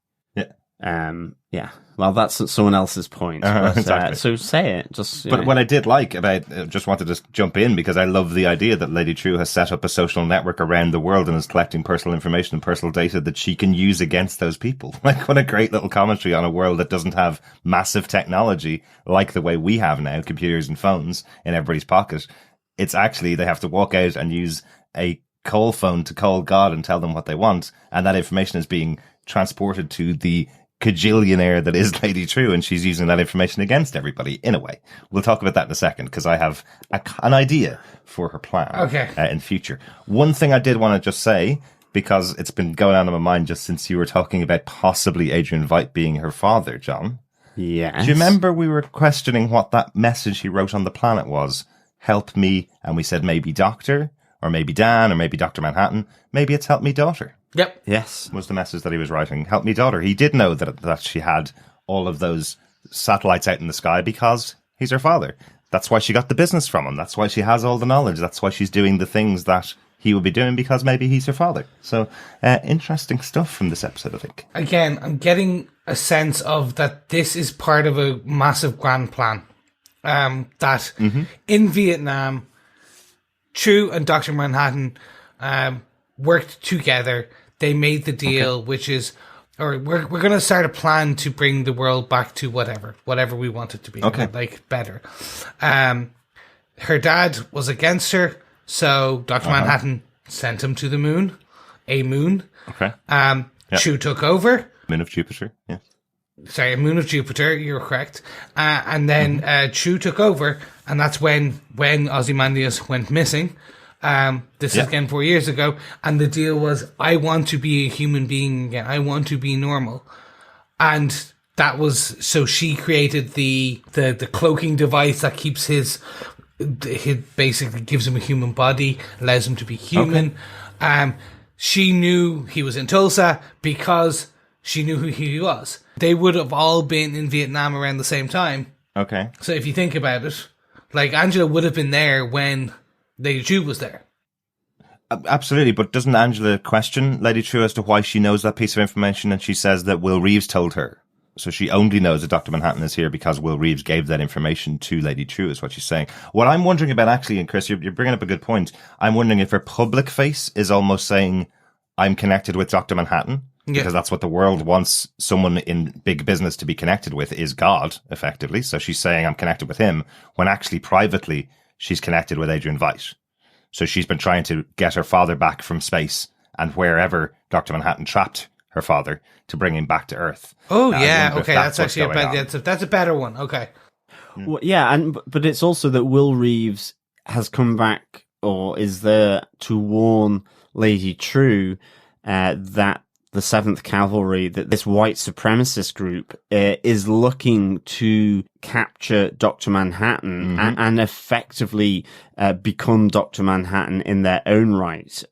C: well, that's someone else's point. But,
B: exactly.
C: So say it. Just.
B: But what I did like about, just wanted to jump in because I love the idea that Lady Trieu has set up a social network around the world and is collecting personal information and personal data that she can use against those people. Like, what a great little commentary on a world that doesn't have massive technology like the way we have now, computers and phones in everybody's pocket. It's actually, they have to walk out and use a call phone to call God and tell them what they want. And that information is being transported to the cajillionaire that is Lady Trieu, and she's using that information against everybody in a way. We'll talk about that in a second because I have an idea for her plan in future. One thing I did want to just say, because it's been going on in my mind just since you were talking about possibly Adrian Veidt being her father, John.
C: Yes.
B: Do you remember we were questioning what that message he wrote on the planet was? Help me, and we said maybe Doctor, or maybe Dan, or maybe Dr. Manhattan. Maybe it's help me daughter.
A: Yep.
C: Yes.
B: Was the message that he was writing. Help me daughter. He did know that she had all of those satellites out in the sky because he's her father. That's why she got the business from him. That's why she has all the knowledge. That's why she's doing the things that he would be doing because maybe he's her father. So, interesting stuff from this episode, I think.
A: Again, I'm getting a sense of that this is part of a massive grand plan. That in Vietnam, Trieu and Dr. Manhattan worked together. They made the deal, which is, or we're going to start a plan to bring the world back to whatever we want it to be, like better. Her dad was against her, so Dr. Manhattan sent him to the moon, a moon.
B: Okay.
A: Trieu took over.
B: Moon of Jupiter, yeah.
A: Sorry, a moon of Jupiter, you're correct. And then Trieu took over, and that's when Ozymandias went missing. This is again 4 years ago, and the deal was, I want to be a human being again. I want to be normal. And that was, so she created the cloaking device that keeps his basically gives him a human body, allows him to be human. She knew he was in Tulsa because she knew who he was. They would have all been in Vietnam around the same time.
B: Okay.
A: So if you think about it, like, Angela would have been there when Lady Trieu was there.
B: Absolutely, but doesn't Angela question Lady Trieu as to why she knows that piece of information? And she says that Will Reeves told her. So she only knows that Dr. Manhattan is here because Will Reeves gave that information to Lady Trieu, is what she's saying. What I'm wondering about, actually, and Chris, you're bringing up a good point. I'm wondering if her public face is almost saying, I'm connected with Dr. Manhattan. because that's what the world wants someone in big business to be connected with, is God, effectively. So she's saying, I'm connected with him, when actually privately she's connected with Adrian Veidt. So she's been trying to get her father back from space and wherever Dr. Manhattan trapped her father to bring him back to Earth.
A: Oh, yeah. Okay, that's actually that's a better one. Okay.
C: Well, yeah, but it's also that Will Reeves has come back, or is there, to warn Lady Trieu that the 7th Cavalry, that this white supremacist group is looking to capture Dr. Manhattan and effectively become Dr. Manhattan in their own right,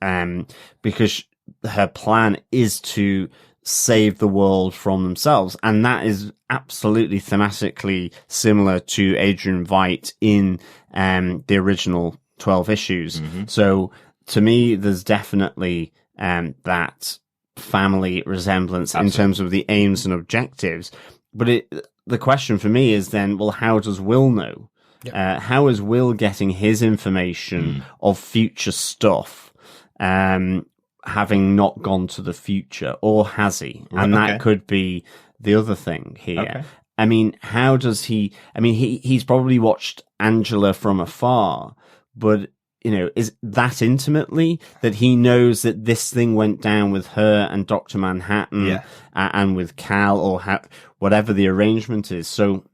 C: because her plan is to save the world from themselves. And that is absolutely thematically similar to Adrian Veidt in the original 12 issues. So to me, there's definitely that family resemblance in terms of the aims and objectives. But the question for me is then, well, how does Will know? Yep. How is Will getting his information of future stuff, having not gone to the future, or has he? And that could be the other thing here. Okay. I mean, how does he? I mean, he's probably watched Angela from afar, but is that intimately that he knows that this thing went down with her and Dr. Manhattan and with Cal, or whatever the arrangement is. So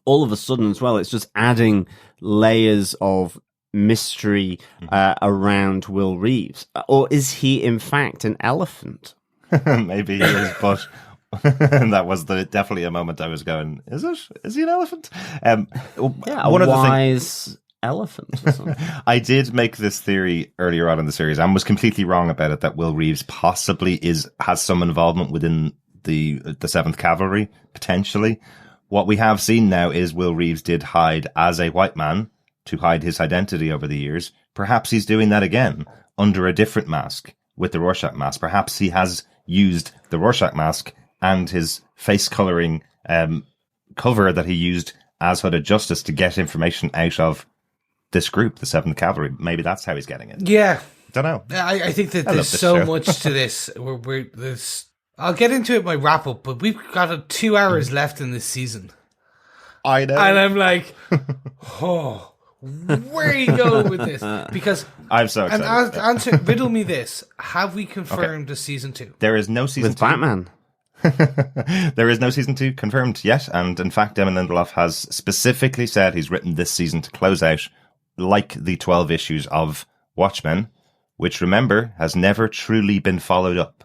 C: all of a sudden as well, it's just adding layers of mystery around Will Reeves. Or is he in fact an elephant?
B: Maybe he is, but that was definitely a moment I was going, is he an elephant?
C: One of wise elephant or something.
B: I did make this theory earlier on in the series and was completely wrong about it, that Will Reeves possibly has some involvement within the 7th Cavalry, potentially. What we have seen now is Will Reeves did hide as a white man to hide his identity over the years. Perhaps he's doing that again under a different mask, with the Rorschach mask. Perhaps he has used the Rorschach mask and his face coloring cover that he used as Hood of Justice to get information out of this group, the 7th Cavalry. Maybe that's how he's getting it.
A: Yeah.
B: Don't know.
A: I think that there's so much to this. I'll get into it in my wrap up, but we've got 2 hours left in this season.
B: I know.
A: And I'm like, where are you going with this? Because
B: I'm so excited.
A: And riddle me this. Have we confirmed a season 2?
B: There is no season 2.
C: With Batman.
B: There is no season 2 confirmed yet. And in fact, Damon Lindelof has specifically said he's written this season to close out like the 12 issues of Watchmen, which, remember, has never truly been followed up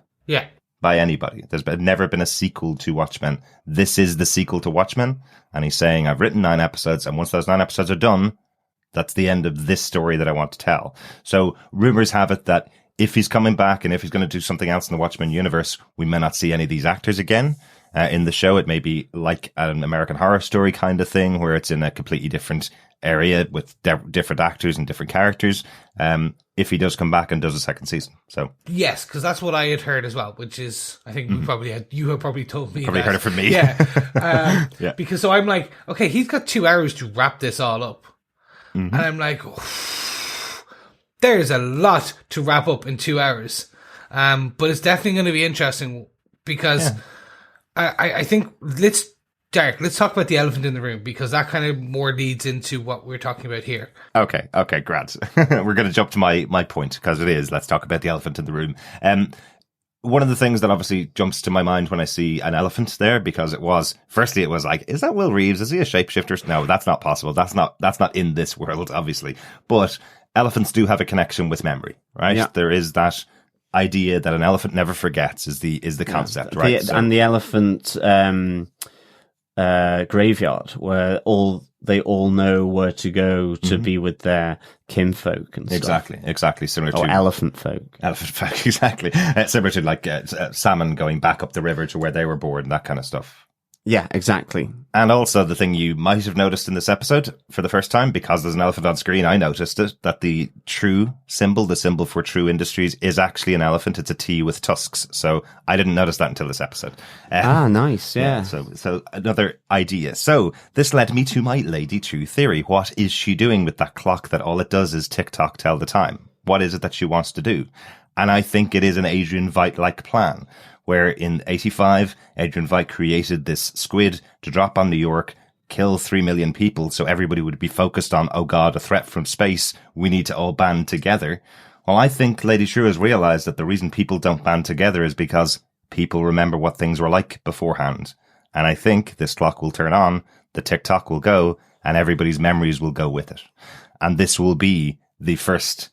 B: by anybody. There's never been a sequel to Watchmen. This is the sequel to Watchmen, and he's saying, I've written 9 episodes, and once those 9 episodes are done, that's the end of this story that I want to tell. So rumors have it that if he's coming back and if he's going to do something else in the Watchmen universe, we may not see any of these actors again. In the show, it may be like an American Horror Story kind of thing, where it's in a completely different area with different actors and different characters. If he does come back and does a second season, so
A: yes, because that's what I had heard as well. Which is, I think you have probably told me.
B: Probably heard it from me.
A: Yeah, Because so I'm like, okay, he's got 2 hours to wrap this all up, and I'm like, there's a lot to wrap up in 2 hours. But it's definitely going to be interesting because. I think let's talk about the elephant in the room, because that kind of more leads into what we're talking about here.
B: Okay, Grant. We're going to jump to my point, because it is, let's talk about the elephant in the room. One of the things that obviously jumps to my mind when I see an elephant there, because it was like, is that Will Reeves? Is he a shapeshifter? No, that's not possible. That's not in this world, obviously. But elephants do have a connection with memory, right? Yeah. There is that idea that an elephant never forgets is the concept, right?
C: And the elephant graveyard, where they all know where to go to be with their kinfolk and stuff.
B: Exactly. Similar to
C: elephant folk,
B: exactly. Similar to like salmon going back up the river to where they were born, and that kind of stuff.
C: Yeah, exactly.
B: And also the thing you might have noticed in this episode for the first time, because there's an elephant on screen, I noticed it, that the Trieu symbol, the symbol for Trieu Industries, is actually an elephant. It's a T with tusks. So I didn't notice that until this episode.
C: Nice. Yeah.
B: So another idea. So this led me to my Lady Trieu theory. What is she doing with that clock that all it does is tick-tock tell the time? What is it that she wants to do? And I think it is an Adrian Veidt-like plan, where in 85, Adrian Veidt created this squid to drop on New York, kill 3 million people, so everybody would be focused on, oh God, a threat from space, we need to all band together. Well, I think Lady Trieu has realized that the reason people don't band together is because people remember what things were like beforehand. And I think this clock will turn on, the tick-tock will go, and everybody's memories will go with it. And this will be the first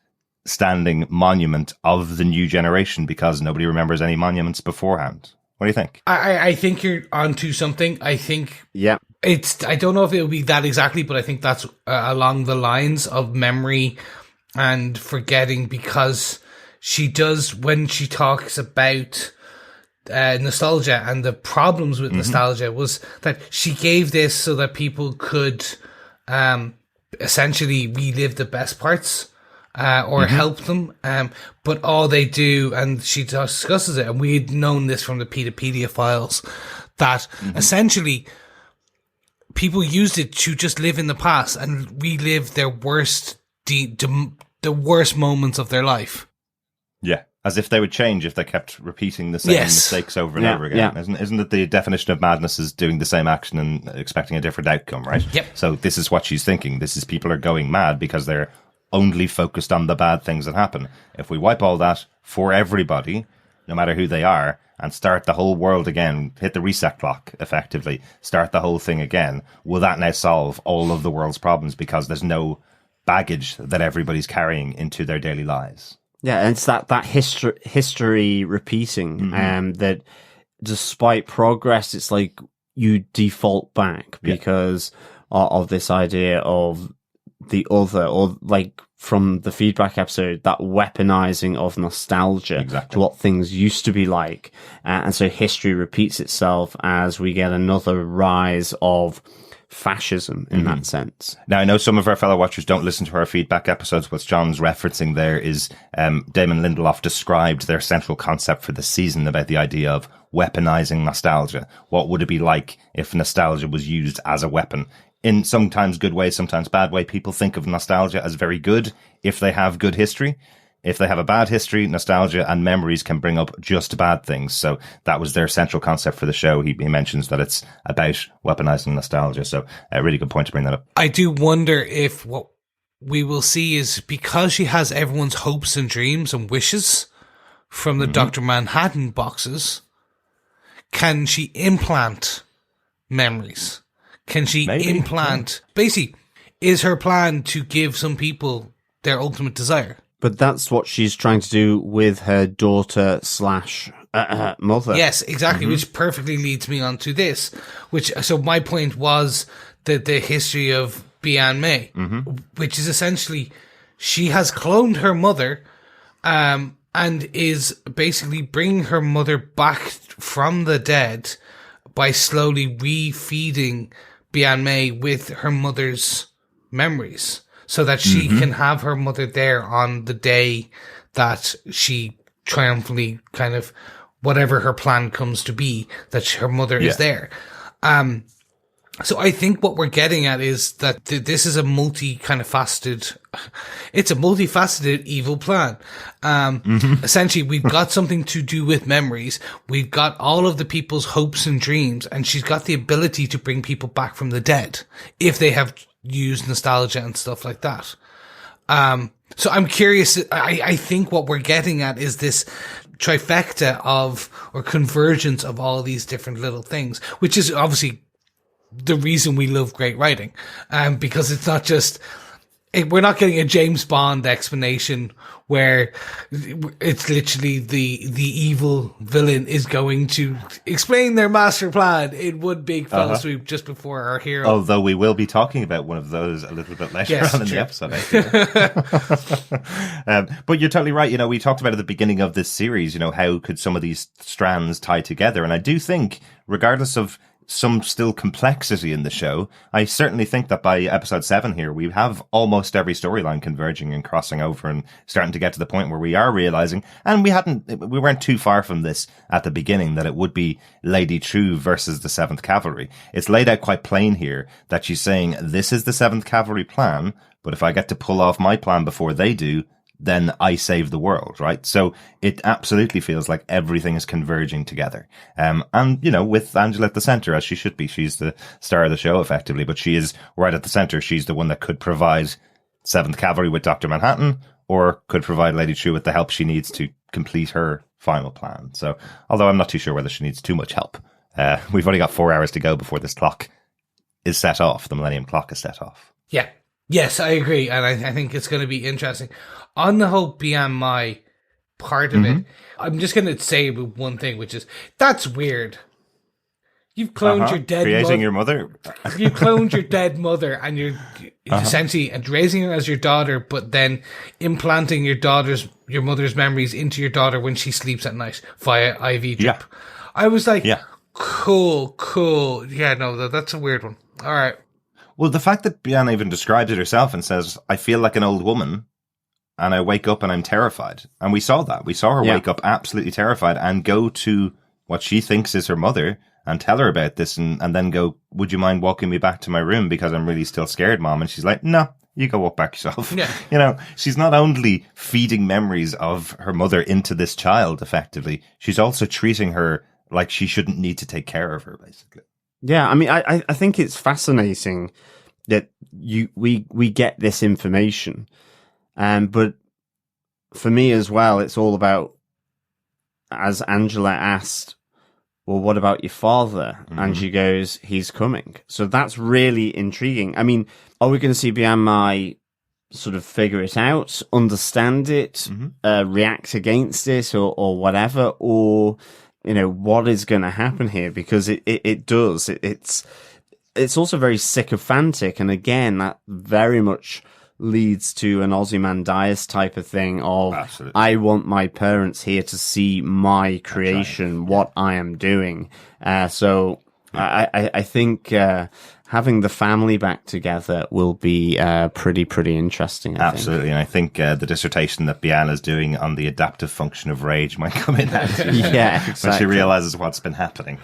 B: standing monument of the new generation because nobody remembers any monuments beforehand. What do you think?
A: I think you're onto something. I think
C: Yeah.
A: I don't know if it'll be that exactly, but I think that's along the lines of memory and forgetting, because she does, when she talks about nostalgia and the problems with nostalgia, was that she gave this so that people could essentially relive the best parts or help them. But all they do, and she discusses it, and we had known this from the Pedopedia files, that essentially people used it to just live in the past and relive their worst, the worst moments of their life.
B: Yeah. As if they would change if they kept repeating the same mistakes over and over again. Yeah. Isn't it the definition of madness is doing the same action and expecting a different outcome, right?
A: Yep.
B: So this is what she's thinking. This is people are going mad because they're only focused on the bad things that happen. If we wipe all that for everybody, no matter who they are, and start the whole world again, hit the reset clock, effectively, start the whole thing again, will that now solve all of the world's problems because there's no baggage that everybody's carrying into their daily lives?
C: Yeah, and it's that history repeating, that despite progress, it's like you default back because of this idea of the other, or like from the feedback episode, that weaponizing of nostalgia to what things used to be like. And so history repeats itself as we get another rise of fascism in that sense.
B: Now, I know some of our fellow watchers don't listen to our feedback episodes. What John's referencing there is Damon Lindelof described their central concept for the season about the idea of weaponizing nostalgia. What would it be like if nostalgia was used as a weapon? In sometimes good way, sometimes bad way. People think of nostalgia as very good if they have good history. If they have a bad history, nostalgia and memories can bring up just bad things. So that was their central concept for the show. He mentions that it's about weaponizing nostalgia. So a really good point to bring that up.
A: I do wonder if what we will see is, because she has everyone's hopes and dreams and wishes from the Dr. Manhattan boxes, can she implant memories? Can she implant... Basically, is her plan to give some people their ultimate desire?
C: But that's what she's trying to do with her daughter / mother.
A: Yes, exactly, which perfectly leads me on to this. So my point was that the history of Bian Mei, which is essentially, she has cloned her mother and is basically bringing her mother back from the dead by slowly refeeding Bian Mei with her mother's memories, so that she can have her mother there on the day that she triumphantly, kind of, whatever her plan comes to be, that her mother is there. So I think what we're getting at is that this is a multifaceted evil plan. Essentially, we've got something to do with memories. We've got all of the people's hopes and dreams, and she's got the ability to bring people back from the dead if they have used nostalgia and stuff like that. So I'm curious. I think what we're getting at is this trifecta or convergence of all of these different little things, which is obviously the reason we love great writing, because it's not just, we're not getting a James Bond explanation where it's literally the evil villain is going to explain their master plan in one big fell swoop just before our hero.
B: Although we will be talking about one of those a little bit later on in the episode. But you're totally right. We talked about at the beginning of this series, how could some of these strands tie together? And I do think, regardless of some still complexity in the show, I certainly think that by episode 7 here, we have almost every storyline converging and crossing over and starting to get to the point where we are realizing, and we weren't too far from this at the beginning, that it would be Lady Trieu versus the 7th Cavalry. It's laid out quite plain here that she's saying, this is the 7th Cavalry plan, but if I get to pull off my plan before they do, then I save the world, right? So it absolutely feels like everything is converging together. And, with Angela at the center, as she should be, she's the star of the show effectively, but she is right at the center. She's the one that could provide 7th Cavalry with Dr. Manhattan, or could provide Lady Trieu with the help she needs to complete her final plan. So, although I'm not too sure whether she needs too much help, we've only got 4 hours to go before this clock is set off. The Millennium Clock is set off.
A: Yeah. Yes, I agree. And I think it's going to be interesting. On the whole BMI part of it, I'm just going to say one thing, which is, that's weird. You've cloned your dead
B: creating your mother.
A: You cloned your dead mother, and you're essentially raising her as your daughter, but then implanting your mother's memories into your daughter when she sleeps at night via IV drip.
B: Yeah.
A: I was like, cool. Yeah, no, that's a weird one. All right.
B: Well, the fact that Bianna even describes it herself and says, I feel like an old woman, and I wake up and I'm terrified. And we saw that. We saw her wake up absolutely terrified and go to what she thinks is her mother and tell her about this, and then go, would you mind walking me back to my room because I'm really still scared, Mom? And she's like, no, you go walk back yourself. Yeah. She's not only feeding memories of her mother into this child, effectively, she's also treating her like she shouldn't need to take care of her, basically.
C: Yeah, I mean, I think it's fascinating that we get this information, but for me as well, it's all about, as Angela asked, well, what about your father? And she goes, he's coming. So that's really intriguing. I mean, are we going to see Bianmai sort of figure it out, understand it, react against it, or whatever? Or, what is going to happen here? Because it does. It's also very sycophantic. And again, that very much leads to an Ozymandias type of thing of, absolutely, I want my parents here to see my creation, what I am doing. So I think having the family back together will be pretty interesting.
B: Absolutely. And I think the dissertation that Bianna's doing on the adaptive function of rage might come in handy.
C: Yeah, exactly.
B: When she realizes what's been happening.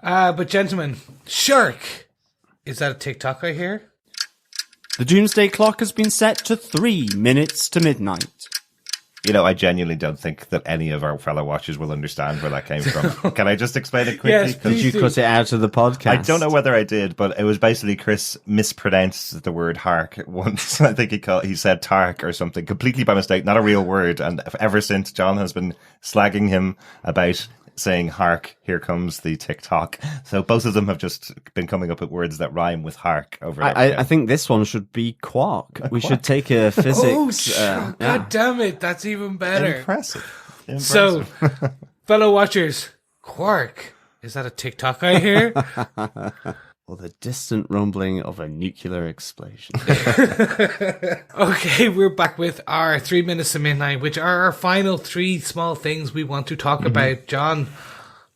A: But gentlemen, Shark, is that a TikTok I hear?
C: The doomsday clock has been set to 3 minutes to midnight.
B: I genuinely don't think that any of our fellow watchers will understand where that came from. Can I just explain it quickly?
A: Yes,
C: did you cut it out of the podcast?
B: I don't know whether I did, but it was basically Chris mispronounced the word hark once. I think he said tark or something completely by mistake, not a real word. And ever since, John has been slagging him about saying hark, here comes the TikTok. So both of them have just been coming up with words that rhyme with hark over and over.
C: I think this one should be quark. We should take a physics.
A: God damn it, that's even better.
B: Impressive.
A: So, fellow watchers, quark, is that a TikTok I hear?
C: Or the distant rumbling of a nuclear explosion.
A: Okay, we're back with our 3 minutes to midnight, which are our final 3 small things we want to talk about. John,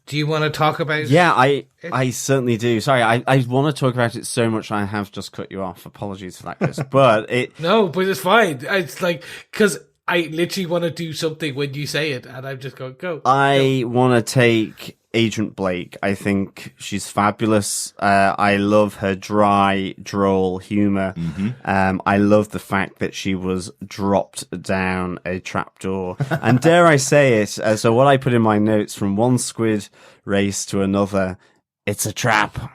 A: do you want to talk about
C: Yeah, I certainly do. Sorry, I want to talk about it so much I have just cut you off. Apologies for that, Chris. But
A: No, but it's fine. It's like, because I literally want to do something when you say it, and I'm just going, go.
C: I want to take Agent Blake. I think she's fabulous. I love her dry, droll humor. I love the fact that she was dropped down a trapdoor. And dare I say it, so what I put in my notes, from one squid race to another, it's a trap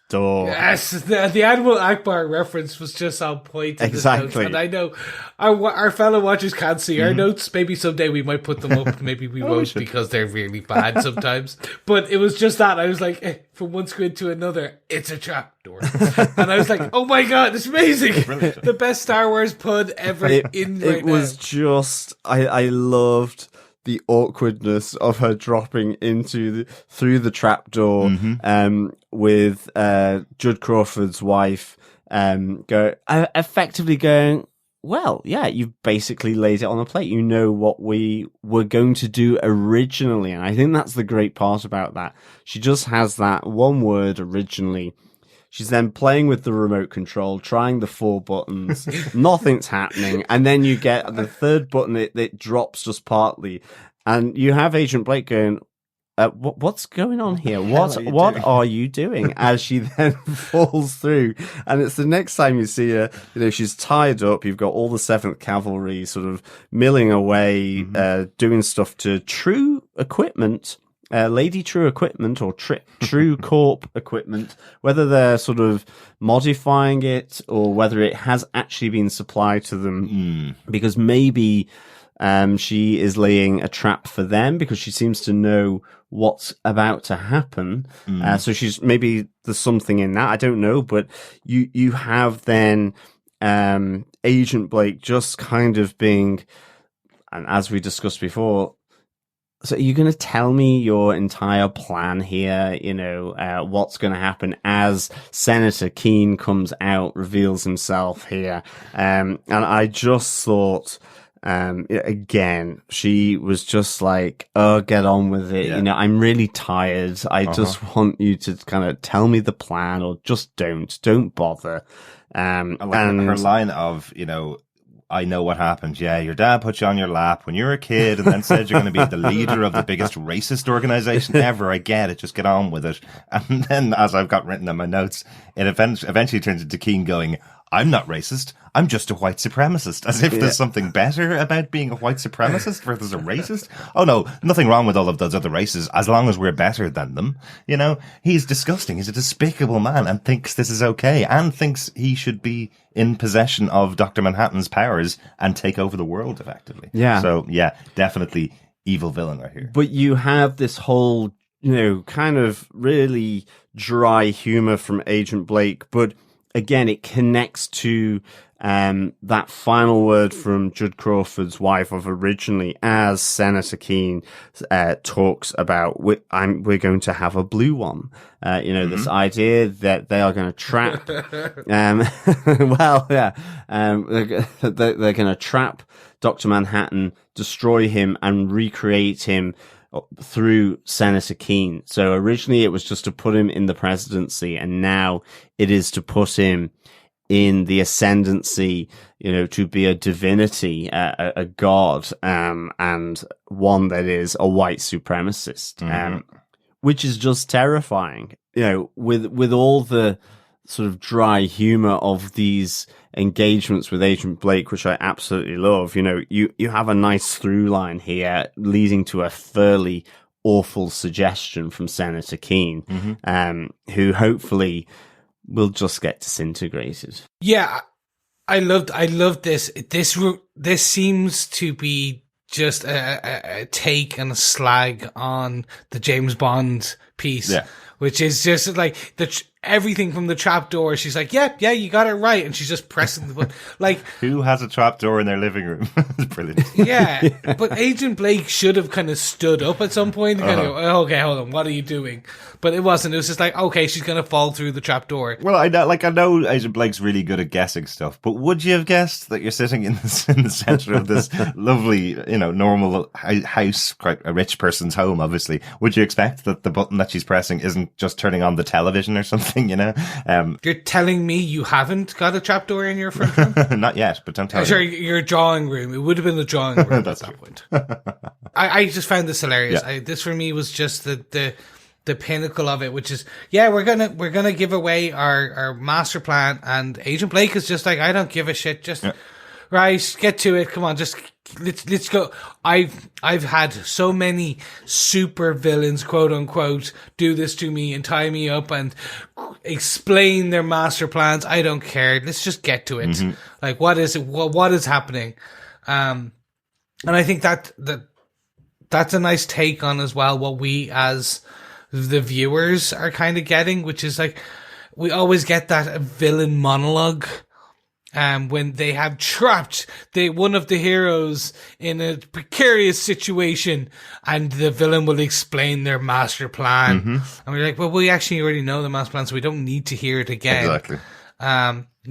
C: door.
A: Yes, the Animal Akbar reference was just on point.
C: Exactly.
A: And I know our fellow watchers can't see our notes. Maybe someday we might put them up. Maybe we won't, because they're really bad sometimes. But it was just that. I was like, from one squid to another, it's a trap door. And I was like, oh my God, it's amazing. The best Star Wars pun ever
C: It was just, I loved the awkwardness of her dropping through the trapdoor, with Judd Crawford's wife effectively going, well, yeah, you've basically laid it on a plate. You know what we were going to do originally. And I think that's the great part about that. She just has that one word, originally. She's then playing with the remote control, trying the 4 buttons. Nothing's happening. And then you get the third button, it drops just partly. And you have Agent Blake going, what's going on here? What are you doing? As she then falls through, and it's the next time you see her, she's tied up. You've got all the 7th Cavalry sort of milling away, doing stuff to Trieu equipment. Lady Trieu equipment or Trieu Corp equipment, whether they're sort of modifying it or whether it has actually been supplied to them, because maybe she is laying a trap for them because she seems to know what's about to happen. So maybe there's something in that. I don't know, but you have then Agent Blake just kind of being, and as we discussed before, so are you going to tell me your entire plan here? What's going to happen as Senator Keene comes out, reveals himself here. And I just thought, again, she was just like, oh, get on with it.
B: Yeah.
C: I'm really tired. I just want you to kind of tell me the plan, or just don't bother.
B: And her line of, I know what happened. Yeah, your dad put you on your lap when you were a kid and then said you're going to be the leader of the biggest racist organization ever. I get it. Just get on with it. And then, as I've got written in my notes, it eventually turns into Keene going, I'm not racist. I'm just a white supremacist. As if there's something better about being a white supremacist versus a racist. Oh no, nothing wrong with all of those other races as long as we're better than them. He's disgusting. He's a despicable man and thinks this is okay and thinks he should be in possession of Dr. Manhattan's powers and take over the world effectively.
C: Yeah.
B: So yeah, definitely evil villain right here.
C: But you have this whole, kind of really dry humor from Agent Blake, but again, it connects to that final word from Judd Crawford's wife of originally, as Senator Keene talks about, we're going to have a blue one. This idea that they are going to trap. They're going to trap Dr. Manhattan, destroy him, and recreate him through Senator Keene. So originally it was just to put him in the presidency, and now it is to put him in the ascendancy, to be a divinity, a god, and one that is a white supremacist, which is just terrifying. With all the sort of dry humor of these engagements with Agent Blake, which I absolutely love. You have a nice through line here leading to a fairly awful suggestion from Senator Keene, who hopefully will just get disintegrated.
A: Yeah, I loved this. This seems to be just a take and a slag on the James Bond piece, which is just like everything from the trapdoor. She's like, yeah, you got it right. And she's just pressing the button. Like,
B: who has a trapdoor in their living room? It's brilliant.
A: Yeah. But Agent Blake should have kind of stood up at some point and kind of go, oh, okay, hold on. What are you doing? But it wasn't. It was just like, okay, she's going to fall through the trapdoor.
B: Well, I know Agent Blake's really good at guessing stuff, but would you have guessed that you're sitting in the center of this lovely, normal house, quite a rich person's home, obviously? Would you expect that the button that she's pressing isn't just turning on the television or something? You're
A: telling me you haven't got a trapdoor in your front room?
B: Not yet, but don't tell me.
A: Sure, your drawing room. It would have been the drawing room at that point. I just found this hilarious. This for me was just the pinnacle of it, which is, we're gonna give away our master plan, and Agent Blake is just like, I don't give a shit. Just right, get to it. Come on, just let's go. I've had so many super villains, quote unquote, do this to me and tie me up and explain their master plans. I don't care. Let's just get to it. Like, what is it? What is happening? And I think that's a nice take on as well what we as the viewers are kind of getting, which is like, we always get that villain monologue when they have trapped one of the heroes in a precarious situation, and the villain will explain their master plan. And we're like, well, we actually already know the master plan, so we don't need to hear it again.
B: Exactly.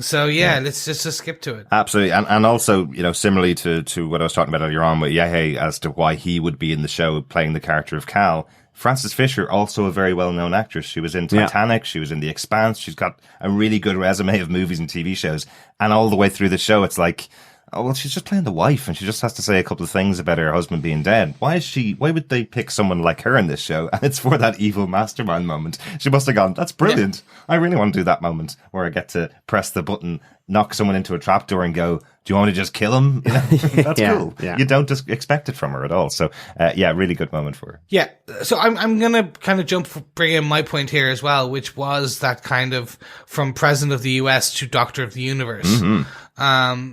A: So let's just skip to it.
B: Absolutely. And also, similarly to what I was talking about earlier on with Yehe as to why he would be in the show playing the character of Cal, Frances Fisher, also a very well-known actress. She was in Titanic. She was in The Expanse. She's got a really good resume of movies and TV shows. And all the way through the show, it's like, well, she's just playing the wife, and she just has to say a couple of things about her husband being dead. Why would they pick someone like her in this show? And it's for that evil mastermind moment. She must have gone, that's brilliant. Yeah. I really want to do that moment where I get to press the button, knock someone into a trapdoor and go, do you want to just kill him? You know, that's cool. Yeah. You don't just expect it from her at all. So, really good moment for her.
A: Yeah. So I'm going to kind of bring in my point here as well, which was that kind of from President of the US to Doctor of the Universe. Mm-hmm.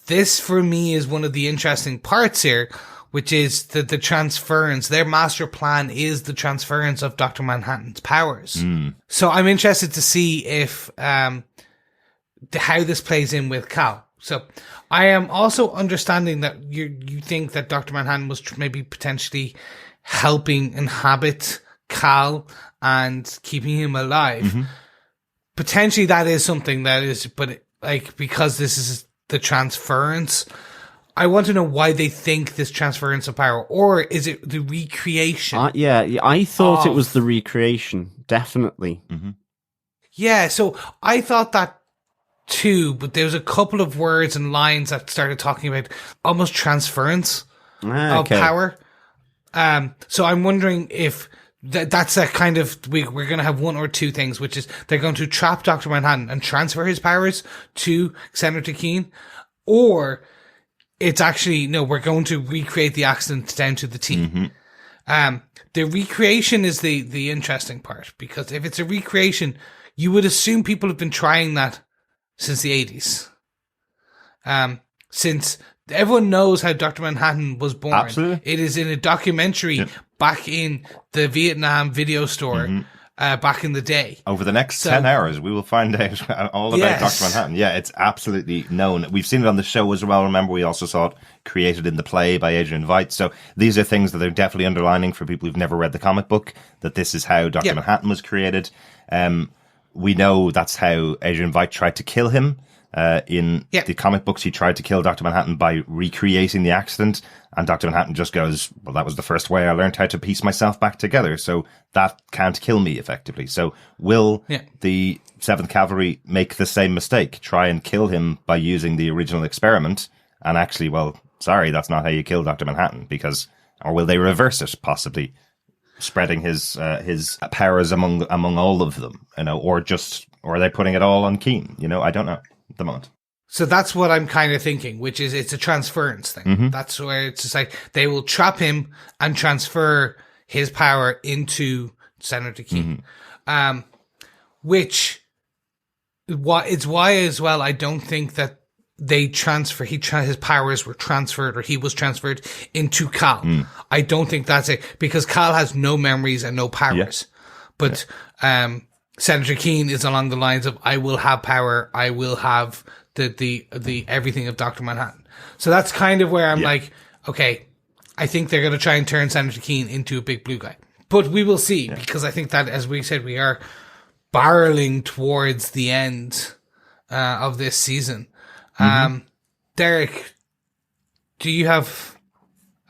A: This for me is one of the interesting parts here, which is the transference. Their master plan is the transference of Dr. Manhattan's powers. Mm. So I'm interested to see if, how this plays in with Cal. So I am also understanding that you think that Dr. Manhattan was maybe potentially helping inhabit Cal and keeping him alive. Mm-hmm. Potentially that is something that is, but because this is the transference, I want to know why they think this transference of power, or is it the recreation?
C: I thought it was the recreation, definitely.
B: Mm-hmm.
A: Yeah, so I thought that too, but there's a couple of words and lines that started talking about almost transference of power. So I'm wondering if that's a kind of, we're going to have one or two things, which is they're going to trap Dr. Manhattan and transfer his powers to Senator Keene, or it's actually, no, we're going to recreate the accident down to the T. Mm-hmm. The recreation is the interesting part, because if it's a recreation, you would assume people have been trying that since the 80s. Since everyone knows how Dr. Manhattan was born.
B: Absolutely.
A: It is in a documentary back in the Vietnam video store back in the day.
B: Over the next 10 hours, we will find out all about Dr. Manhattan. Yeah, it's absolutely known. We've seen it on the show as well. Remember, we also saw it created in the play by Adrian Veidt. So these are things that they're definitely underlining for people who've never read the comic book, that this is how Dr. Manhattan was created. We know that's how Adrian Veidt tried to kill him. In the comic books, he tried to kill Dr. Manhattan by recreating the accident, and Dr. Manhattan just goes, well, that was the first way I learned how to piece myself back together, so that can't kill me, effectively. So will the 7th Cavalry make the same mistake, try and kill him by using the original experiment, and actually, well, sorry, that's not how you kill Dr. Manhattan, or will they reverse it, possibly spreading his powers among all of them, or are they putting it all on Keene? I don't know at the moment.
A: So that's what I'm kind of thinking, which is it's a transference thing. Mm-hmm. That's where it's just like they will trap him and transfer his power into Senator Keene. Mm-hmm. Which it's why as well I don't think that they his powers were transferred, or he was transferred into Cal. I don't think that's it, because Cal has no memories and no powers. But Senator Keene is along the lines of, I will have power, I will have the everything of Dr. Manhattan. So that's kind of where I'm like, okay, I think they're going to try and turn Senator Keene into a big blue guy. But we will see, because I think that, as we said, we are barreling towards the end of this season. Derek, do you have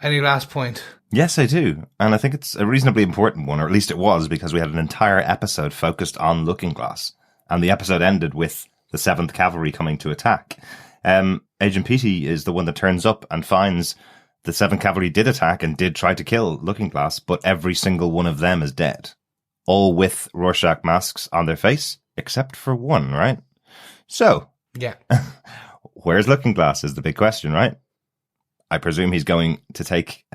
A: any last point?
B: Yes, I do. And I think it's a reasonably important one, or at least it was, because we had an entire episode focused on Looking Glass. And the episode ended with the 7th Cavalry coming to attack. Agent Petey is the one that turns up and finds the 7th Cavalry did attack and did try to kill Looking Glass, but every single one of them is dead. All with Rorschach masks on their face, except for one, right? So, where's Looking Glass is the big question, right? I presume he's going to take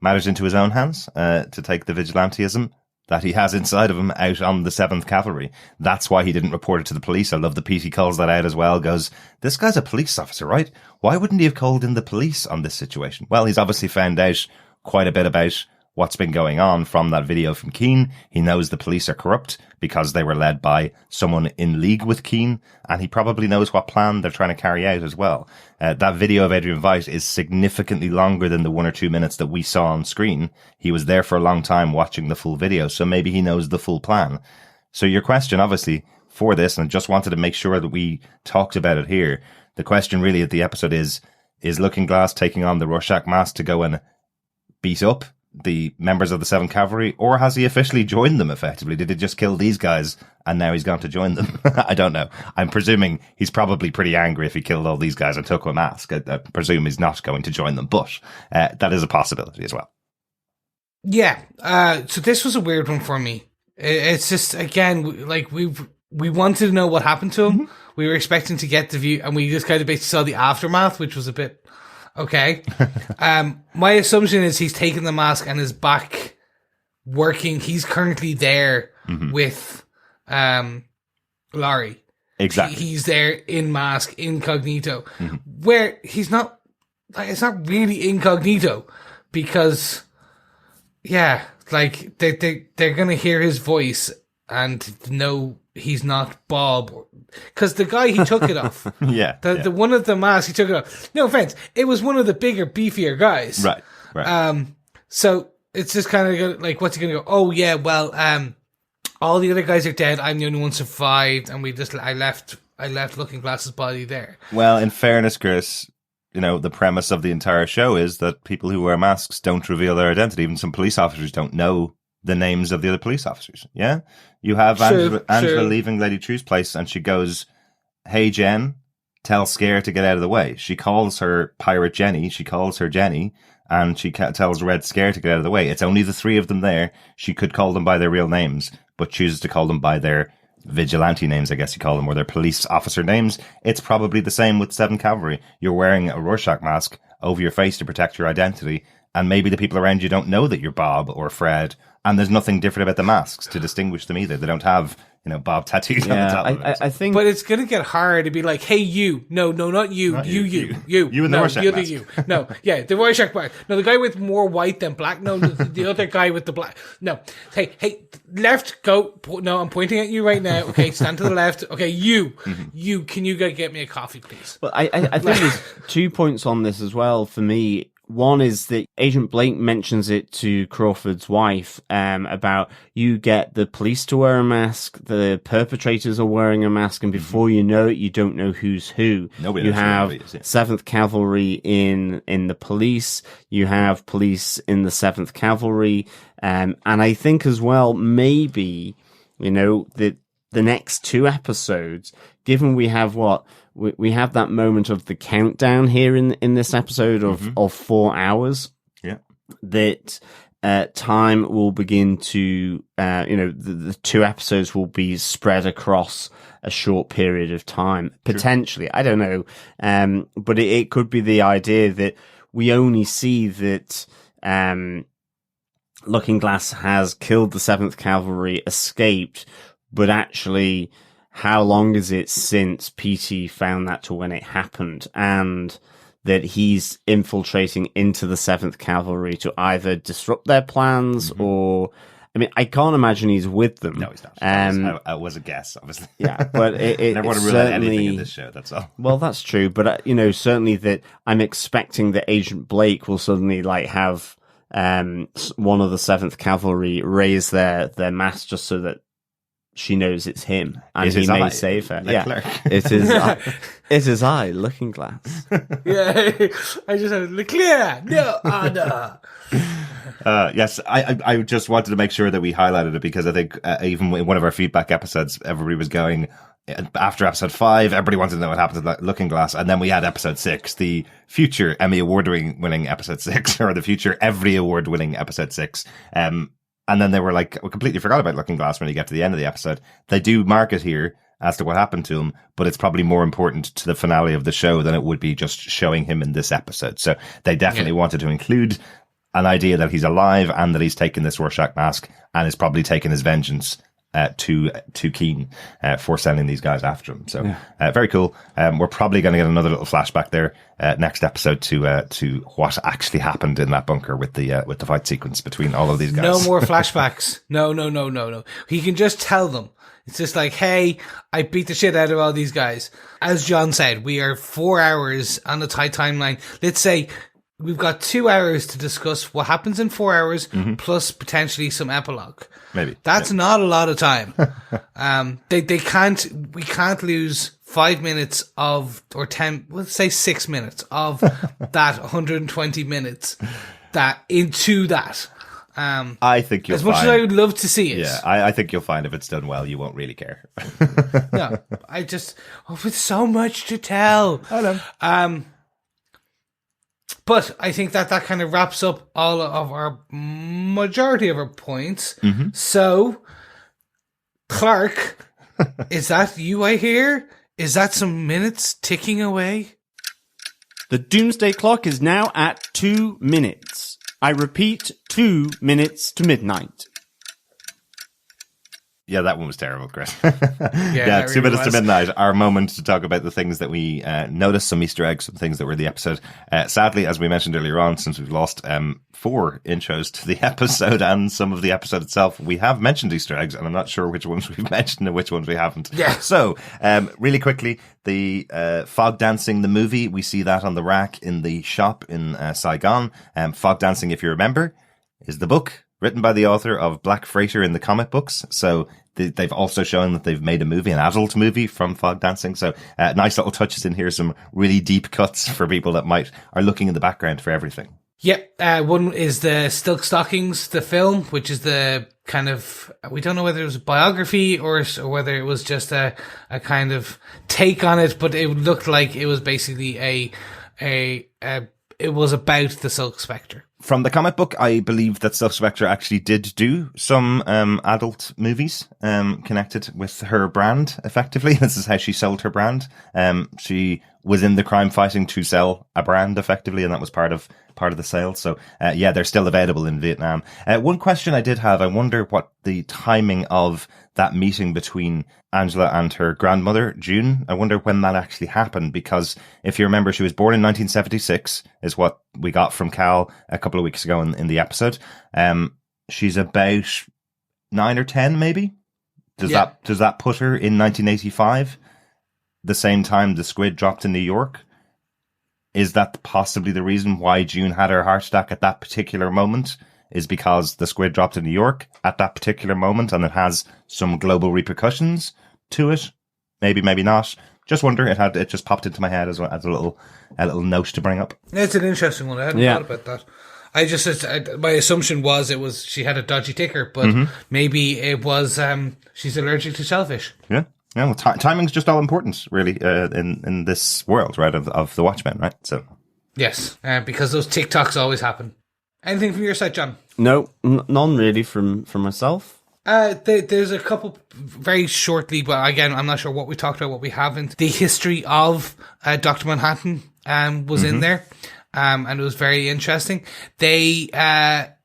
B: matters into his own hands, to take the vigilantism that he has inside of him out on the 7th Cavalry. That's why he didn't report it to the police. I love the piece he calls that out as well, goes, this guy's a police officer, right? Why wouldn't he have called in the police on this situation? Well, he's obviously found out quite a bit about what's been going on from that video from Keene. He knows the police are corrupt because they were led by someone in league with Keene, and he probably knows what plan they're trying to carry out as well. That video of Adrian Veidt is significantly longer than the 1 or 2 minutes that we saw on screen. He was there for a long time watching the full video, so maybe he knows the full plan. So your question, obviously, for this, and I just wanted to make sure that we talked about it here, the question really at the episode is Looking Glass taking on the Rorschach mask to go and beat up the members of the 7th Cavalry, or has he officially joined them effectively? Did he just kill these guys and now he's gone to join them? I don't know. I'm presuming he's probably pretty angry if he killed all these guys and took a mask. I presume he's not going to join them, but that is a possibility as well.
A: Yeah. So this was a weird one for me. It's just, again, like we wanted to know what happened to him. We were expecting to get the view, and we just kind of basically saw the aftermath, which was a bit okay. My assumption is he's taken the mask and is back working. He's currently there with Laurie.
B: Exactly.
A: He's there in mask, incognito, where he's not. Like, it's not really incognito because, yeah, like they're gonna hear his voice and know he's not Bob, because the guy he took it off. The one of the masks he took it off. No offense, it was one of the bigger, beefier guys.
B: Right.
A: So it's just kind of like, what's he gonna go? Oh yeah, well, all the other guys are dead. I'm the only one survived, and I left Looking Glass's body there.
B: Well, in fairness, Chris, you know, the premise of the entire show is that people who wear masks don't reveal their identity. Even some police officers don't know the names of the other police officers. Yeah? You have Angela leaving Lady Trieu's place, and she goes, "Hey, Jen, tell Scare to get out of the way." She calls her Pirate Jenny. She calls her Jenny, and she tells Red Scare to get out of the way. It's only the three of them there. She could call them by their real names, but chooses to call them by their vigilante names, I guess you call them, or their police officer names. It's probably the same with 7th Cavalry. You're wearing a Rorschach mask over your face to protect your identity, and maybe the people around you don't know that you're Bob or Fred, and there's nothing different about the masks to distinguish them either. They don't have, you know, Bob tattoos on the top of it.
C: I think...
A: But it's going to get hard to be like, hey, you. No, not you.
B: Not
A: you.
B: You and the Rorschach
A: the other
B: mask.
A: you. No, yeah, the Rorschach mask. No, the guy with more white than black. No, the other guy with the black. No. Hey, left, go. No, I'm pointing at you right now. Okay, stand to the left. Okay, you. You, can you go get me a coffee, please?
C: But I think there's 2 points on this as well for me. One is that Agent Blake mentions it to Crawford's wife, about you get the police to wear a mask, the perpetrators are wearing a mask, and before you know it, you don't know who's who.
B: Nobody
C: you
B: knows
C: have
B: who it is, yeah.
C: 7th Cavalry in the police, you have police in the 7th Cavalry, and I think as well, maybe, you know, the next 2 episodes, given we have we have that moment of the countdown here in this episode of 4 hours.
B: Yeah.
C: That time will begin to, the 2 episodes will be spread across a short period of time. Potentially. Sure. I don't know. But it could be the idea that we only see that, Looking Glass has killed the 7th Cavalry, escaped, but actually, how long is it since PT found that to when it happened, and that he's infiltrating into the 7th Cavalry to either disrupt their plans or, I mean, I can't imagine he's with them.
B: No, he's not. That was a guess, obviously.
C: Yeah, but it
B: never want to rule out anything in this show, that's all.
C: Well, that's true, but, certainly that I'm expecting that Agent Blake will suddenly, have one of the 7th Cavalry raise their mask just so that she knows it's him, and he may save her.
B: Leclerc.
C: Yeah, it is. It is I, Looking Glass.
A: Yeah, I just had Leclerc. No, no.
B: Yes, I just wanted to make sure that we highlighted it, because I think even in one of our feedback episodes, everybody was going, after episode 5, everybody wanted to know what happened to Looking Glass, and then we had episode 6, the future Emmy award-winning episode 6, or the future Every award-winning episode 6. And then they were like, we completely forgot about Looking Glass when you get to the end of the episode. They do mark it here as to what happened to him, but it's probably more important to the finale of the show than it would be just showing him in this episode. So they definitely wanted to include an idea that he's alive and that he's taken this Rorschach mask and is probably taking his vengeance to Keen for sending these guys after him. So very cool. We're probably going to get another little flashback there next episode to what actually happened in that bunker with the fight sequence between all of these guys.
A: No more flashbacks. No. He can just tell them. It's just like, hey, I beat the shit out of all these guys. As John said, we are 4 hours on a tight timeline. Let's say we've got 2 hours to discuss what happens in 4 hours, plus potentially some epilogue.
B: Maybe.
A: That's not a lot of time. We can't lose 5 minutes or 10, let's say 6 minutes of that 120 minutes into that.
B: I think you'll
A: as much
B: find,
A: as I would love to see it.
B: Yeah, I think you'll find if it's done well, you won't really care.
A: No, with so much to tell.
B: I know.
A: But I think that kind of wraps up all of our majority of our points.
B: Mm-hmm.
A: So, Clark, is that you I hear? Is that some minutes ticking away?
C: The doomsday clock is now at 2 minutes. I repeat, 2 minutes to midnight.
B: Yeah, that one was terrible, Chris.
A: Yeah,
B: 2 minutes to midnight, our moment to talk about the things that we noticed, some Easter eggs, some things that were in the episode. Sadly, as we mentioned earlier on, since we've lost 4 intros to the episode and some of the episode itself, we have mentioned Easter eggs, and I'm not sure which ones we've mentioned and which ones we haven't.
A: Yeah.
B: So, really quickly, the Fog Dancing, the movie, we see that on the rack in the shop in Saigon. Fog Dancing, if you remember, is the book written by the author of Black Freighter in the comic books. So they've also shown that they've made a movie, an adult movie from Fog Dancing. So nice little touches in here, some really deep cuts for people that are looking in the background for everything.
A: Yep. One is the Silk Stockings, the film, which is the kind of, we don't know whether it was a biography or whether it was just a kind of take on it, but it looked like it was basically it was about the Silk Spectre.
B: From the comic book, I believe that Silk Spectre actually did do some adult movies connected with her brand, effectively. This is how she sold her brand. She was in the crime fighting to sell a brand, effectively, and that was part of the sale. So, yeah, they're still available in Vietnam. One question I did have, I wonder what the timing of that meeting between Angela and her grandmother, June, I wonder when that actually happened, because if you remember, she was born in 1976, is what we got from Cal a couple of weeks ago in the episode. She's about 9 or 10, maybe? Does that put her in 1985? The same time the squid dropped in New York? Is that possibly the reason why June had her heart attack at that particular moment? Is because the squid dropped in New York at that particular moment and it has some global repercussions to it? Maybe, maybe not. Just wonder. It just popped into my head as a little note to bring up.
A: It's an interesting one. I hadn't thought about that. My assumption was she had a dodgy ticker, but maybe it was she's allergic to shellfish.
B: Yeah. Yeah, well, timing's just all important, really, in this world, right, of the Watchmen, right? So,
A: yes, because those TikToks always happen. Anything from your side, John?
C: No, none really from myself.
A: There's a couple very shortly, but again, I'm not sure what we talked about, what we haven't. The history of Dr. Manhattan was in there, and it was very interesting. They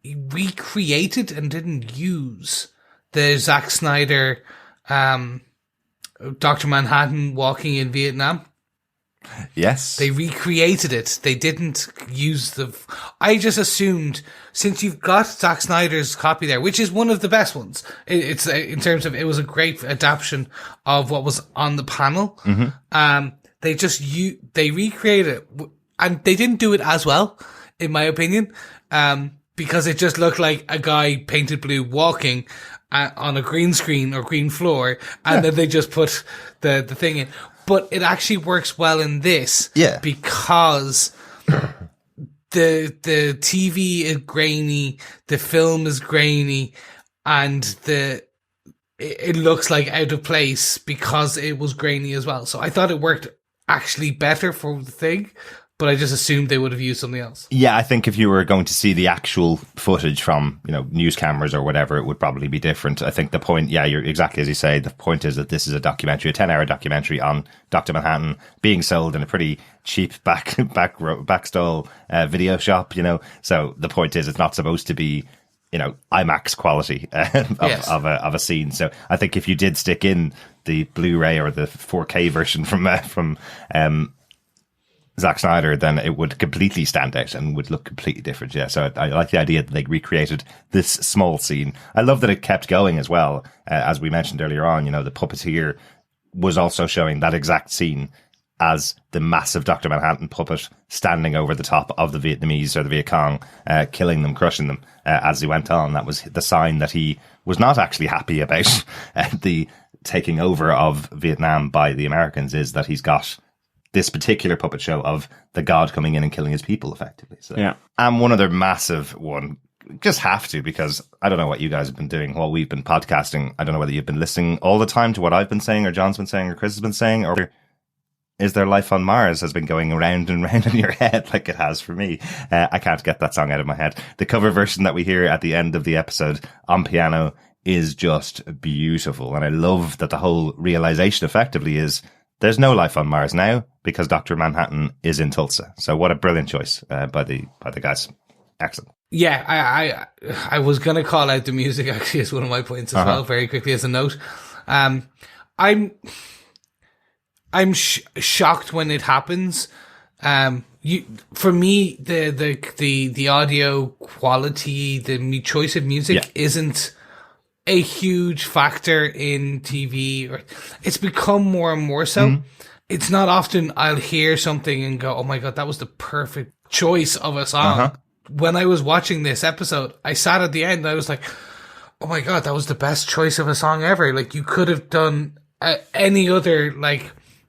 A: recreated and didn't use the Zack Snyder Dr. Manhattan walking in Vietnam.
B: Yes.
A: They recreated it. They didn't use I just assumed, since you've got Zack Snyder's copy there, which is one of the best ones, it's in terms of, it was a great adaptation of what was on the panel. They recreated it, and they didn't do it as well, in my opinion, because it just looked like a guy painted blue walking on a green screen or green floor, and then they just put the thing in. But it actually works well in this, because the TV is grainy, the film is grainy, and it looks like out of place because it was grainy as well. So I thought it worked actually better for the thing, but I just assumed they would have used something else. Yeah,
B: I think if you were going to see the actual footage from, news cameras or whatever, it would probably be different. I think the point, you're exactly as you say, the point is that this is a documentary, a 10-hour documentary on Dr. Manhattan being sold in a pretty cheap backstall video shop, So the point is, it's not supposed to be, IMAX quality of a scene. So I think if you did stick in the Blu-ray or the 4K version from Zack Snyder, then it would completely stand out and would look completely different. Yeah, so I like the idea that they recreated this small scene. I love that it kept going as well. As we mentioned earlier on, the puppeteer was also showing that exact scene as the massive Dr. Manhattan puppet standing over the top of the Vietnamese or the Viet Cong, killing them, crushing them as he went on. That was the sign that he was not actually happy about the taking over of Vietnam by the Americans, is that he's got this particular puppet show of the god coming in and killing his people, effectively. So, and one other massive one, just have to, because I don't know what you guys have been doing while we've been podcasting. I don't know whether you've been listening all the time to what I've been saying, or John's been saying, or Chris has been saying, or is there life on Mars has been going round and round in your head like it has for me. I can't get that song out of my head. The cover version that we hear at the end of the episode on piano is just beautiful. And I love that the whole realization effectively is there's no life on Mars now because Dr. Manhattan is in Tulsa. So what a brilliant choice by the guys. Excellent.
A: Yeah, I was going to call out the music actually as one of my points as well, very quickly as a note. I'm shocked when it happens. For me, the audio quality, the choice of music isn't a huge factor in TV, or it's become more and more so. It's not often I'll hear something and go, oh my God, that was the perfect choice of a song. When I was watching this episode, I sat at the end and I was like, oh my God, that was the best choice of a song ever. Like, you could have done any other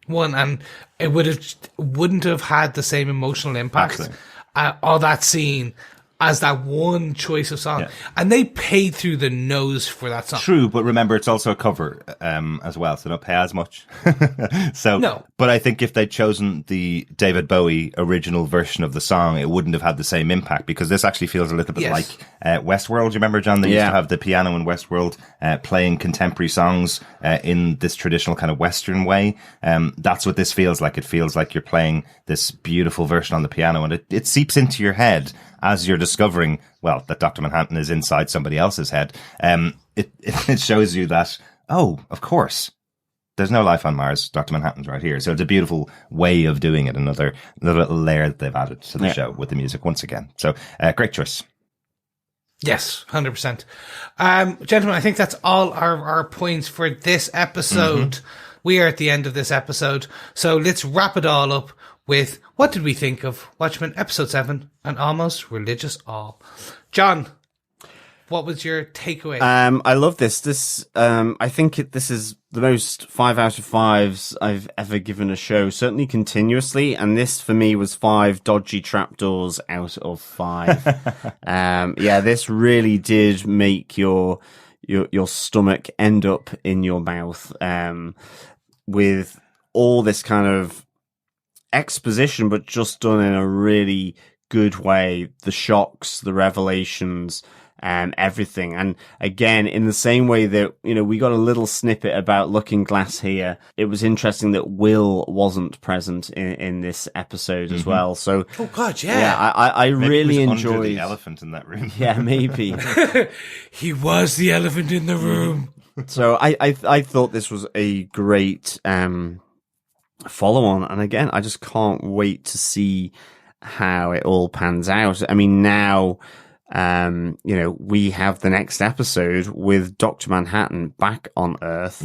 A: one, and it wouldn't have had the same emotional impact of that scene as that one choice of song. And they paid through the nose for that song.
B: True, but remember, it's also a cover as well, so don't pay as much. No. But I think if they'd chosen the David Bowie original version of the song, it wouldn't have had the same impact, because this actually feels a little bit like Westworld. You remember, John? They used to have the piano in Westworld playing contemporary songs in this traditional kind of Western way. That's what this feels like. It feels like you're playing this beautiful version on the piano, and it seeps into your head as you're discovering, well, that Dr. Manhattan is inside somebody else's head. It shows you that, oh, of course, there's no life on Mars. Dr. Manhattan's right here. So it's a beautiful way of doing it. Another little layer that they've added to the show with the music once again. So great choice.
A: Yes, 100%. Gentlemen, I think that's all our points for this episode. We are at the end of this episode. So let's wrap it all up with, what did we think of Watchmen Episode 7, An Almost Religious Awe? John, what was your takeaway?
C: I love this. I think this is the most 5 out of 5s I've ever given a show, certainly continuously. And this for me was 5 dodgy trapdoors out of 5. This really did make your stomach end up in your mouth, with all this kind of exposition, but just done in a really good way. The shocks, the revelations, everything. And again, in the same way that, we got a little snippet about Looking Glass here, it was interesting that Will wasn't present in this episode as well. So,
A: oh God,
C: I really enjoyed
B: the elephant in that room.
C: Yeah, maybe.
A: He was the elephant in the room.
C: So I thought this was a great follow on, and again, I just can't wait to see how it all pans out. I mean, now we have the next episode with Dr. Manhattan back on Earth,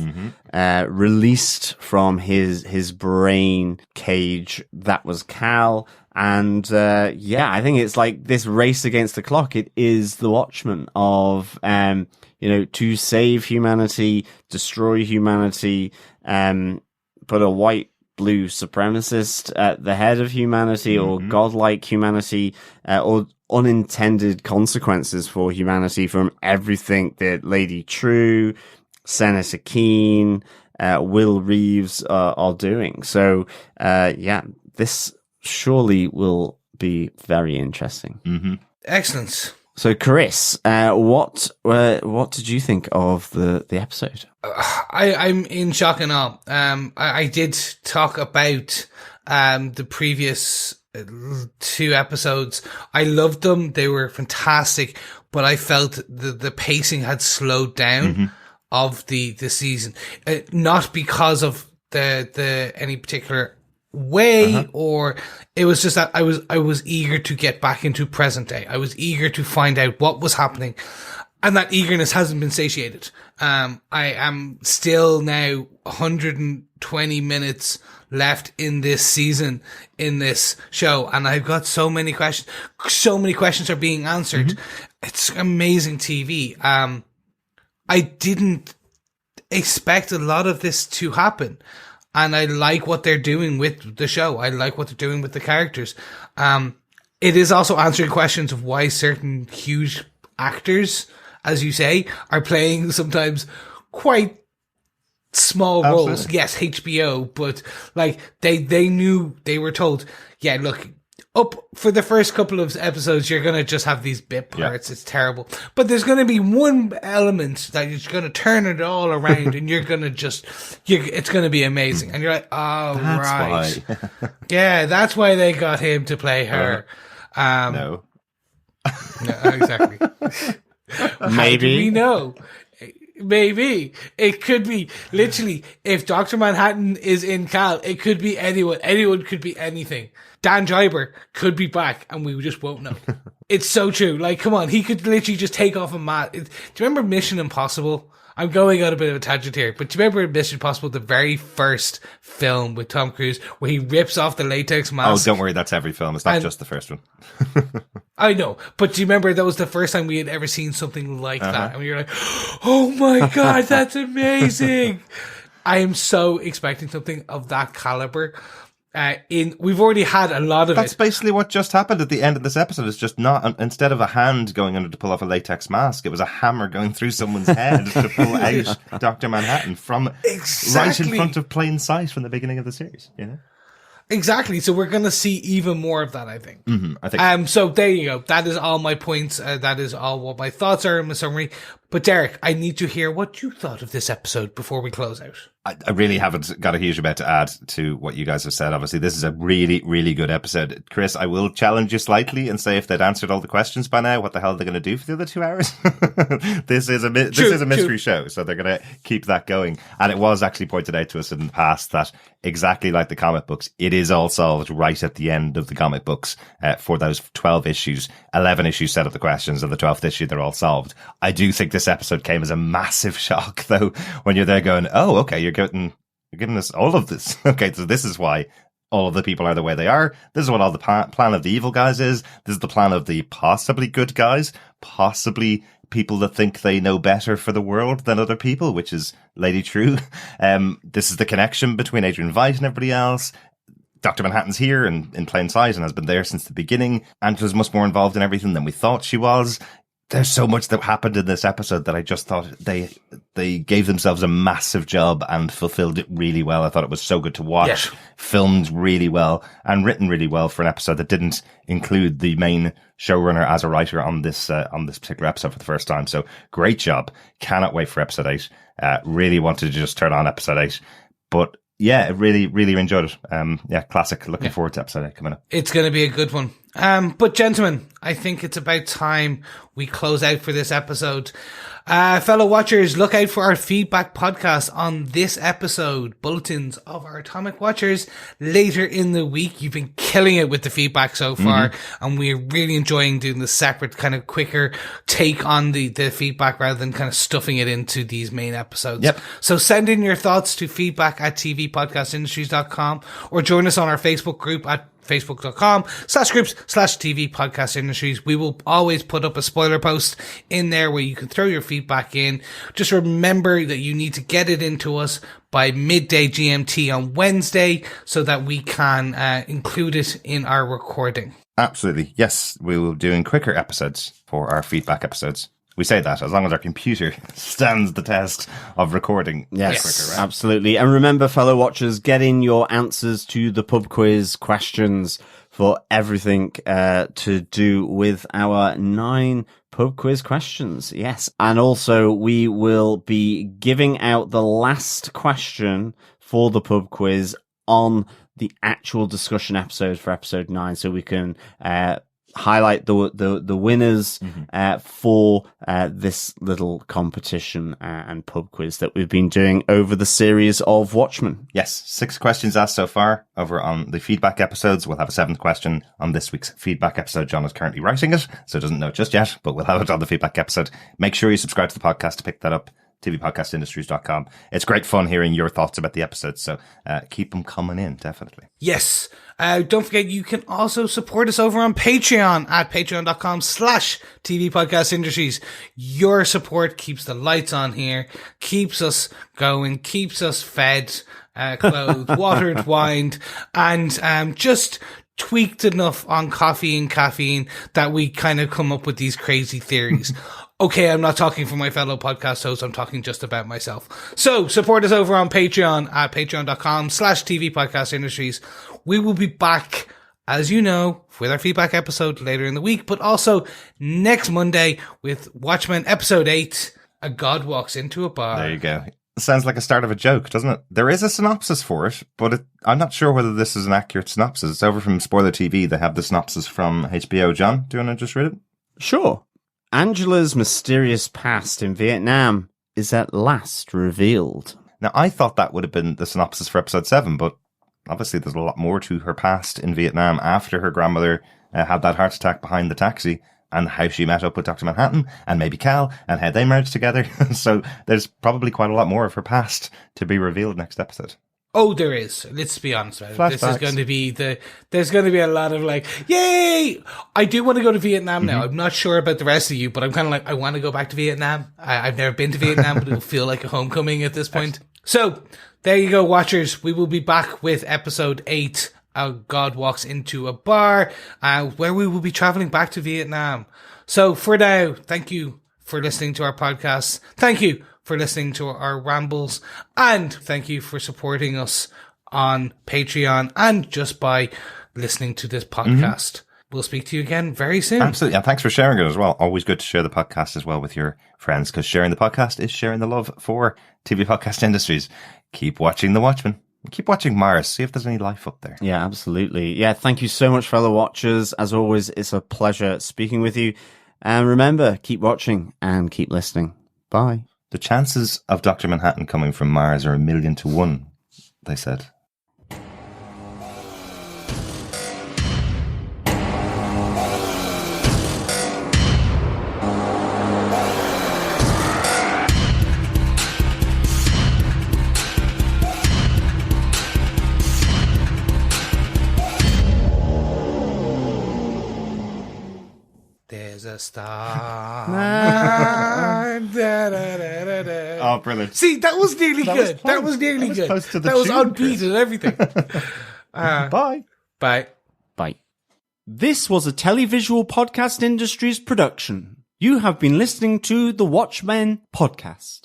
C: released from his brain cage that was Cal. And I think it's like this race against the clock. It is the Watchmen of to save humanity, destroy humanity, put a white blue supremacist at the head of humanity, or godlike humanity, or unintended consequences for humanity from everything that Lady Trieu, Senator Keene, Will Reeves are doing. So, this surely will be very interesting.
A: Excellent.
C: So, Chris, what did you think of the episode?
A: I'm in shock and awe. I did talk about the previous 2 episodes. I loved them; they were fantastic. But I felt the pacing had slowed down of the season, not because of the any particular way, or it was just that I was eager to get back into present day. I was eager to find out what was happening, and that eagerness hasn't been satiated. I am still now 120 minutes left in this season, in this show, and I've got so many questions. So many questions are being answered. It's amazing TV. I didn't expect a lot of this to happen. And I like what they're doing with the show. I like what they're doing with the characters. It is also answering questions of why certain huge actors, as you say, are playing sometimes quite small roles. Yes, HBO, but like they knew, they were told, yeah, look, up for the first couple of episodes, you're going to just have these bit parts. It's terrible. But there's going to be one element that is going to turn it all around and you're going to it's going to be amazing. And you're like, oh,
B: That's
A: right.
B: why.
A: Yeah, that's why they got him to play her.
B: No.
A: No, exactly. How do we know? Maybe. It could be, literally, if Dr. Manhattan is in Cal, it could be anyone. Anyone could be anything. Dan Driver could be back and we just won't know. It's so true. Like, come on, he could literally just take off a mask. Do you remember Mission Impossible? I'm going on a bit of a tangent here, but do you remember Mission Impossible, the very first film with Tom Cruise, where he rips off the latex mask?
B: Oh, don't worry, that's every film. It's not just the first one.
A: I know, but do you remember that was the first time we had ever seen something like that? And we were like, oh my God, that's amazing. I am so expecting something of that caliber. We've already had a lot of
B: That's basically what just happened at the end of this episode. It's just not, instead of a hand going under to pull off a latex mask, it was a hammer going through someone's head to pull out Dr. Manhattan from right in front of plain sight from the beginning of the series, you know?
A: Exactly. So we're going to see even more of that, I think.
B: I think
A: so there you go. That is all my points. That is all what my thoughts are in my summary. But Derek, I need to hear what you thought of this episode before we close out.
B: I really haven't got a huge amount to add to what you guys have said. Obviously, this is a really, really good episode. Chris, I will challenge you slightly and say if they'd answered all the questions by now, what the hell are they going to do for the other 2 hours? This is a mystery show, so they're going to keep that going. And it was actually pointed out to us in the past that exactly like the comic books, it is all solved right at the end of the comic books for those 12 issues. 11 issues set up the questions, and the 12th issue, they're all solved. I do think this episode came as a massive shock, though, when you're there going, oh, okay, you're giving us all of this. Okay, so this is why all of the people are the way they are. This is what all the plan of the evil guys is. This is the plan of the possibly good guys, possibly people that think they know better for the world than other people, which is Lady Trieu. This is the connection between Adrian Veidt and everybody else. Dr. Manhattan's here and in plain sight and has been there since the beginning. Angela's much more involved in everything than we thought she was. There's so much that happened in this episode that I just thought they gave themselves a massive job and fulfilled it really well. I thought it was so good to watch, filmed really well and written really well for an episode that didn't include the main showrunner as a writer on this particular episode for the first time. So great job. Cannot wait for episode 8. Really wanted to just turn on episode 8, but yeah, really, really enjoyed it. Classic. Looking forward to episode 8 coming up.
A: It's going to be a good one. But gentlemen, I think it's about time we close out for this episode. Fellow watchers, look out for our feedback podcast on this episode. Bulletins of our Atomic Watchers later in the week. You've been killing it with the feedback so far, and we're really enjoying doing the separate kind of quicker take on the feedback rather than kind of stuffing it into these main episodes.
B: Yep.
A: So send in your thoughts to feedback@tvpodcastindustries.com or join us on our Facebook group at facebook.com/groups/TV Podcast Industries. We will always put up a spoiler post in there where you can throw your feedback in. Just remember that you need to get it into us by midday GMT on Wednesday so that we can include it in our recording.
B: Absolutely. Yes, we will be doing quicker episodes for our feedback episodes. We say that as long as our computer stands the test of recording.
C: Yes,
B: quicker, right?
C: Absolutely. And remember, fellow watchers, get in your answers to the pub quiz questions for everything to do with our 9 pub quiz questions. Yes. And also, we will be giving out the last question for the pub quiz on the actual discussion episode for episode 9, so we can highlight the winners for this little competition and pub quiz that we've been doing over the series of Watchmen.
B: Yes, 6 questions asked so far over on the feedback episodes. We'll have a 7th question on this week's feedback episode. John is currently writing it, so doesn't know it just yet, but we'll have it on the feedback episode. Make sure you subscribe to the podcast to pick that up. tvpodcastindustries.com. It's great fun hearing your thoughts about the episodes, so keep them coming in, definitely.
A: Yes. Don't forget, you can also support us over on Patreon at patreon.com/TV Podcast Industries. Your support keeps the lights on here, keeps us going, keeps us fed, clothed, watered, wined, and just tweaked enough on coffee and caffeine that we kind of come up with these crazy theories. Okay, I'm not talking for my fellow podcast hosts. I'm talking just about myself. So support us over on Patreon at patreon.com/TV Podcast Industries. We will be back, as you know, with our feedback episode later in the week, but also next Monday with Watchmen episode 8, A God Walks into a Bar.
B: There you go. Sounds like a start of a joke, doesn't it? There is a synopsis for it, but I'm not sure whether this is an accurate synopsis. It's over from Spoiler TV. They have the synopsis from HBO. John, do you want to just read it?
C: Sure. Angela's mysterious past in Vietnam is at last revealed.
B: Now, I thought that would have been the synopsis for episode 7, but obviously there's a lot more to her past in Vietnam after her grandmother had that heart attack behind the taxi, and how she met up with Dr. Manhattan and maybe Cal and how they merged together. So there's probably quite a lot more of her past to be revealed next episode.
A: Oh, there is. Let's be honest about it.
B: Flashbacks.
A: This is going to be there's going to be a lot of like, yay! I do want to go to Vietnam now. I'm not sure about the rest of you, but I'm kind of like, I want to go back to Vietnam. I've never been to Vietnam, but it'll feel like a homecoming at this point. So there you go, watchers. We will be back with episode 8. God Walks into a Bar, where we will be traveling back to Vietnam. So for now, thank you for listening to our podcast. Thank you for listening to our rambles, and thank you for supporting us on Patreon and just by listening to this podcast. We'll speak to you again very soon.
B: Absolutely. And thanks for sharing it as well. Always good to share the podcast as well with your friends, because sharing the podcast is sharing the love for TV Podcast Industries. Keep watching The Watchmen. Keep watching Mars. See if there's any life up there.
C: Yeah, absolutely. Yeah, thank you so much, fellow watchers. As always, it's a pleasure speaking with you. And remember, keep watching and keep listening. Bye.
B: The chances of Dr. Manhattan coming from Mars are 1,000,000 to 1, they said.
A: There's a star.
B: Oh, brilliant.
A: See, that was nearly
B: That
A: good.
B: was
A: That was nearly
B: close.
A: good.
B: That was close to the
A: That was
B: tune,
A: on
B: Chris.
A: beat and everything.
B: Bye.
A: Bye.
C: Bye. This was a Televisual Podcast Industries production. You have been listening to the Watchmen podcast.